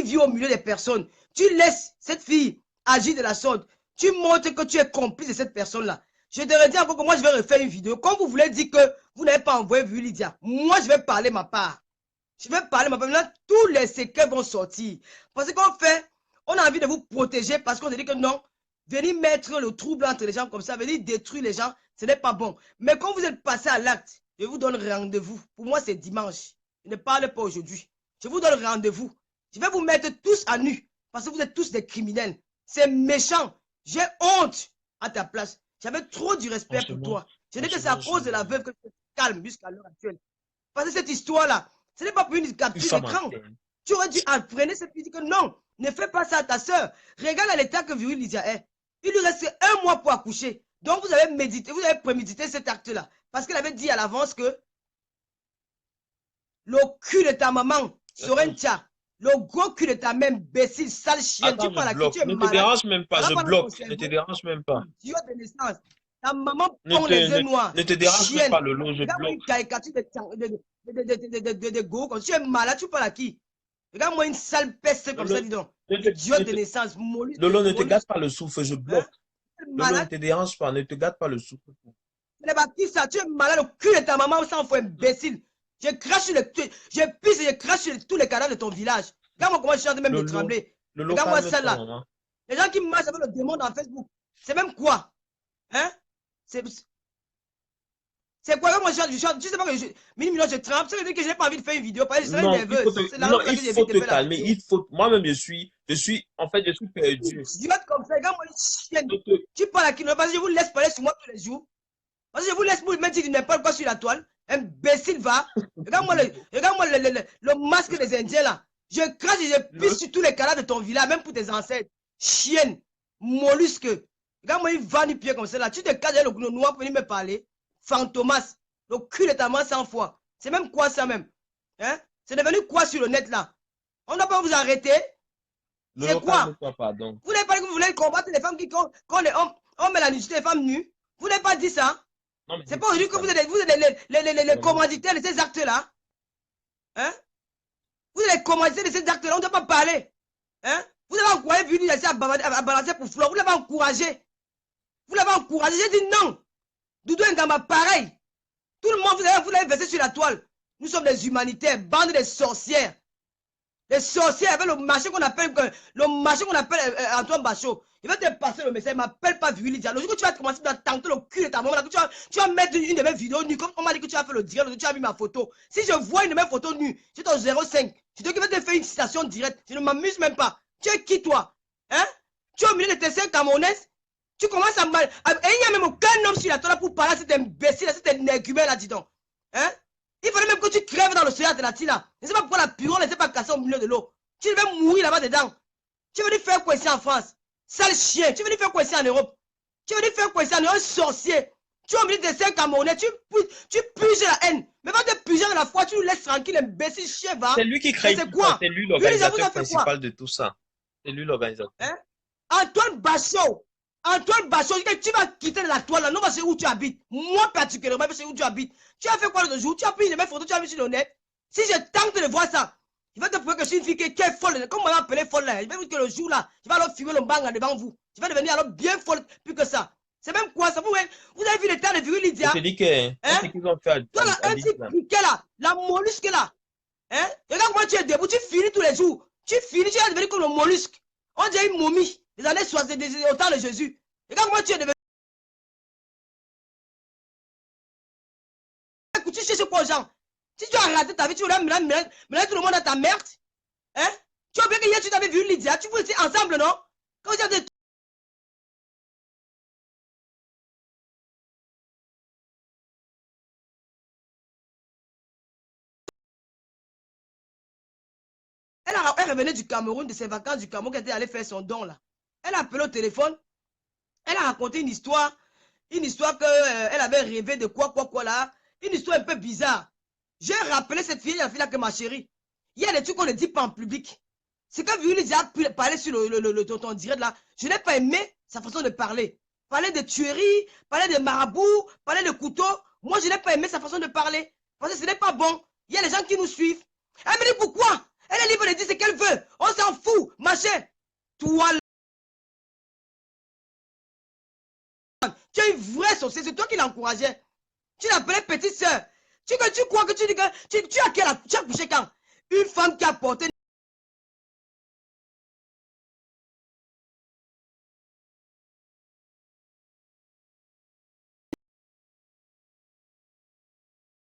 vit au milieu des personnes. Tu laisses cette fille agir de la sorte. Tu montres que tu es complice de cette personne-là. Je te redis encore que moi, je vais refaire une vidéo. Quand vous voulez dire que vous n'avez pas envoyé vu Lydia, moi, je vais parler ma part. Je vais parler ma part. Maintenant, tous les secrets vont sortir. Parce qu'on fait, on a envie de vous protéger parce qu'on dit que non, venir mettre le trouble entre les gens comme ça, venir détruire les gens, ce n'est pas bon. Mais quand vous êtes passé à l'acte, je vous donne rendez-vous. Pour moi, c'est dimanche. Je ne parle pas aujourd'hui. Je vous donne rendez-vous. Je vais vous mettre tous à nu parce que vous êtes tous des criminels. C'est méchant. J'ai honte à ta place. J'avais trop du respect pour toi. Je dis que c'est à cause de la veuve que tu te calmes jusqu'à l'heure actuelle. Parce que cette histoire-là, ce n'est pas pour une capture d'écran. Tu aurais dû apprendre cette fille que non, ne fais pas ça à ta soeur. Regarde l'état que Viril Lydia est. Il lui reste 1 mois pour accoucher. Donc vous avez médité, vous avez prémédité cet acte-là. Parce qu'elle avait dit à l'avance que le cul de ta maman, Sorentia, le gros cul de ta mère, imbécile, sale chien, tu parles à qui tu es malade. Ne te dérange même pas, je bloque. Ne te dérange même pas. Dieu de naissance. Ta maman prend les yeux noirs. Ne te dérange même pas, Lolo, je bloque. Regarde-moi une caricature de go. Quand tu es malade, tu parles à qui? Regarde-moi une sale peste comme ça, dis donc. Dieu de naissance. Lolo, ne te gâte pas le souffle, je bloque. Lolo, ne te dérange pas, ne te gâte pas le souffle. Ça, tu es malade, le cul de ta maman, ça en faut imbécile. Je crache sur je pisse et je crache sur tous les cadavres de ton village. Regarde-moi comment je suis en train même de trembler. Regarde-moi celle-là. Les gens qui marchent avec le démon dans Facebook, c'est même quoi? Hein? C'est quoi? Moi, tu sais pas que je tremble. Ça veut dire que je n'ai pas envie de faire une vidéo parce que je serais nerveuse. Il faut te calmer. Moi-même, je suis perdu. Idiote comme ça, regarde-moi une chienne. Tu parles à qui? Parce que je vous laisse parler sur moi tous les jours. Parce que je vous laisse me dire du n'importe quoi sur la toile. Imbécile, va. Regarde-moi le masque des Indiens là. Je crache et je pisse sur tous les cadavres de ton village, même pour tes ancêtres. Chienne, mollusque. Regarde-moi une vanne pied comme ça là. Tu te caches le noir pour venir me parler. Fantomas. Le cul de ta main 100 fois. C'est même quoi ça même? Hein? C'est devenu quoi sur le net là? On ne doit pas vous arrêter. C'est quoi? Vous n'avez pas dit que vous voulez combattre les femmes quand les hommes, on met la nudité des femmes nues. Vous n'avez pas dit ça? C'est pas aujourd'hui que vous êtes les commanditaires de ces actes-là. Hein? Vous êtes les commanditaires de ces actes-là, on ne doit pas parler. Hein? Vous avez encouragé Vini à balancer pour Flore. Vous l'avez encouragé. Vous l'avez encouragé. J'ai dit non. Doudou Ngama, pareil. Tout le monde, vous l'avez versé sur la toile. Nous sommes des humanitaires, bande de sorcières. Les sorcières avec le marché qu'on appelle Antoine Bachot. Il va te passer le message, il ne m'appelle pas Vili Dia. Le jour où tu vas commencer à tenter le cul de ta maman, tu vas mettre une de mes vidéos nues. Comme on m'a dit que tu as fait le direct, tu as mis ma photo. Si je vois une de mes photos nues, c'est ton 05. Je te dis que je vais te faire une citation directe. Je ne m'amuse même pas. Tu es qui toi? Hein? Tu es au milieu de tes 5 camerounaises? Tu commences à mal. Et il n'y a même aucun homme sur la toile pour parler à cet imbécile, à cet énergumène là, dis donc. Hein? Il fallait même que tu crèves dans l'océan Atlantique là. Je ne sais pas pourquoi la pirogue ne s'est pas cassée au milieu de l'eau. Tu devais mourir là-bas dedans. Tu veux dire faire quoi ici en France? Sale chien. Tu veux dire faire quoi ici en Europe? Tu veux dire faire quoi ici en Europe? Un sorcier. Tu es au milieu de 5 Camerounais. Tu puges la haine. Mais va te puger dans la foi. Tu nous laisses tranquille, imbécile chien, va. C'est lui qui crée. C'est quoi? C'est lui l'organisateur principal de tout ça. C'est lui l'organisateur. Hein? Antoine Bachot. Antoine Bachot, tu vas quitter la toile là. Non, c'est où tu habites. Moi particulièrement, c'est où tu habites. Tu as fait quoi l'autre jour? Tu as pris une de mes photos, tu as mis sur le net. Si je tente de voir ça, je vais te prouver que je suis une fille qui est folle. Comme on m'a appelé folle là. Je vais vous dire que le jour là, je vais alors filmer le bang devant vous. Je vais devenir alors bien folle plus que ça. C'est même quoi ça? Vous avez vu les temps de Viril Lydia? Je te dis que. Hein? Qu'ils ont fait toi là, un petit briquet là, la mollusque là. Hein? Regarde comment tu es debout, tu finis tous les jours. Tu finis, tu vas devenir comme le mollusque. On dirait une momie des années 60, au temps de Jésus. Regarde comment tu es devenu. Tu cherches quoi aux gens? Si tu as raté ta vie, tu voulais mener tout le monde à ta merde. Hein? Tu as oublié que hier tu t'avais vu Lydia, tu vous étiez ensemble, non? Quand vous avez... Elle revenait du Cameroun, de ses vacances du Cameroun, qu'elle était allée faire son don là. Elle a appelé au téléphone, elle a raconté une histoire qu'elle avait rêvé de quoi là, une histoire un peu bizarre. J'ai rappelé cette fille, la fille là que ma chérie. Il y a des trucs qu'on ne dit pas en public. C'est quand Violette a pu parler sur ton direct là, je n'ai pas aimé sa façon de parler. Parler de tuerie, parler de marabout, parler de couteau. Moi, je n'ai pas aimé sa façon de parler. Parce que ce n'est pas bon. Il y a des gens qui nous suivent. Elle me dit pourquoi? Elle est libre de dire ce qu'elle veut. On s'en fout, machin. Toi, tu es une vraie sorcière. C'est toi qui l'encourageais. Tu l'appelais petite soeur. Tu crois que tu dis que tu as couché quand? Une femme qui a porté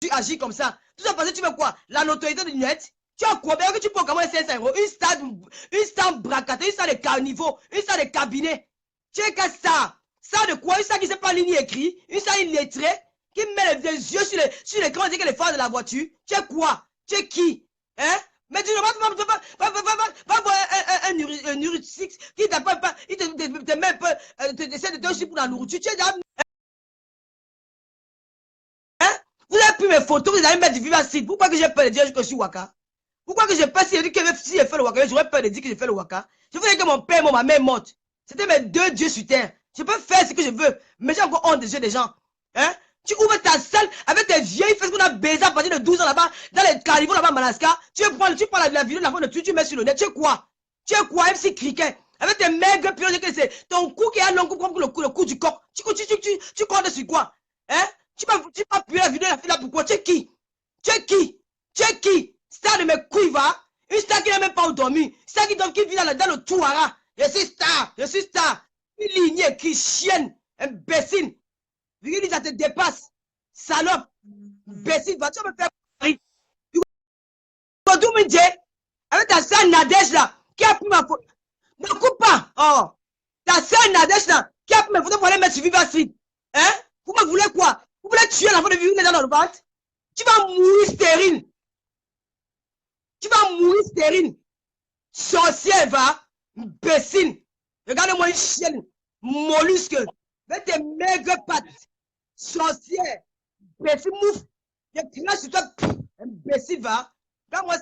tu agis comme ça. Tout ça parce que tu veux quoi? La notoriété de net. Tu as quoi? Bien que tu peux commander 500 €. Une star bracatée, une star de carnivore, une star de cabinet. Tu es qu'à ça. Ça de quoi? Une star qui ne sait pas lire ni écrit. Une star illettrée qui met les yeux sur l'écran et dit qu'elle est fan de la voiture. Tu es quoi? Tu es qui? Hein? Mais tu ne vas pas voir un neurotique qui t'appelle pas, il te met un peu, essaie de te donner pour la nourriture. Tu es déjà... Vous avez pris mes photos, vous allez mettre du Viva Street. Pourquoi que j'ai peur de dire que je suis Waka? Pourquoi que j'ai peur si j'ai fait le Waka? J'aurais peur de dire que j'ai fait le Waka. Je voulais que mon père et ma mère morte. C'était mes deux dieux sur terre. Je peux faire ce que je veux, mais j'ai encore honte des yeux des gens. Hein? Tu ouvres ta salle avec tes vieilles fesses qu'on a baisé à partir de 12 ans là-bas, dans les carnivores là-bas à Madagascar. Tu prends la vidéo de la fin de tu mets sur le net. Tu es quoi? Tu es quoi, MC Cricket? Avec tes maigres pions, que c'est ton cou qui est long comme le cou du coq. Tu comptes sur quoi? Hein? Tu vas appuyer la vidéo de la fille là, pourquoi? Tu es qui? Tu es qui? Tu es qui? Star de mes couilles, va? Une star qui n'a même pas dormi. Star qui vit dans le Touara. Je suis star. Une lignée qui chienne, imbécile. Virginie, ça te dépasse. Salope. Imbécile, va tu me faire pari. Tu vas tout me dire? Avec ta sœur Nadège là, qui a pris ma photo. Ne coupe pas. Oh. Ta sœur Nadège là, qui a pris ma photo pour aller mettre sur Viva Street. Hein? Vous me voulez quoi? Vous voulez tuer l'enfant de Virginie dans le ventre? Tu vas mourir stérile. Tu vas mourir stérile. Sorcière, va. Imbécile. Regarde-moi une chienne. Mollusque. Avec tes maigres pattes. Sorcière. Imbécile, mouf. Je crache sur toi. Imbécile, va. Regarde-moi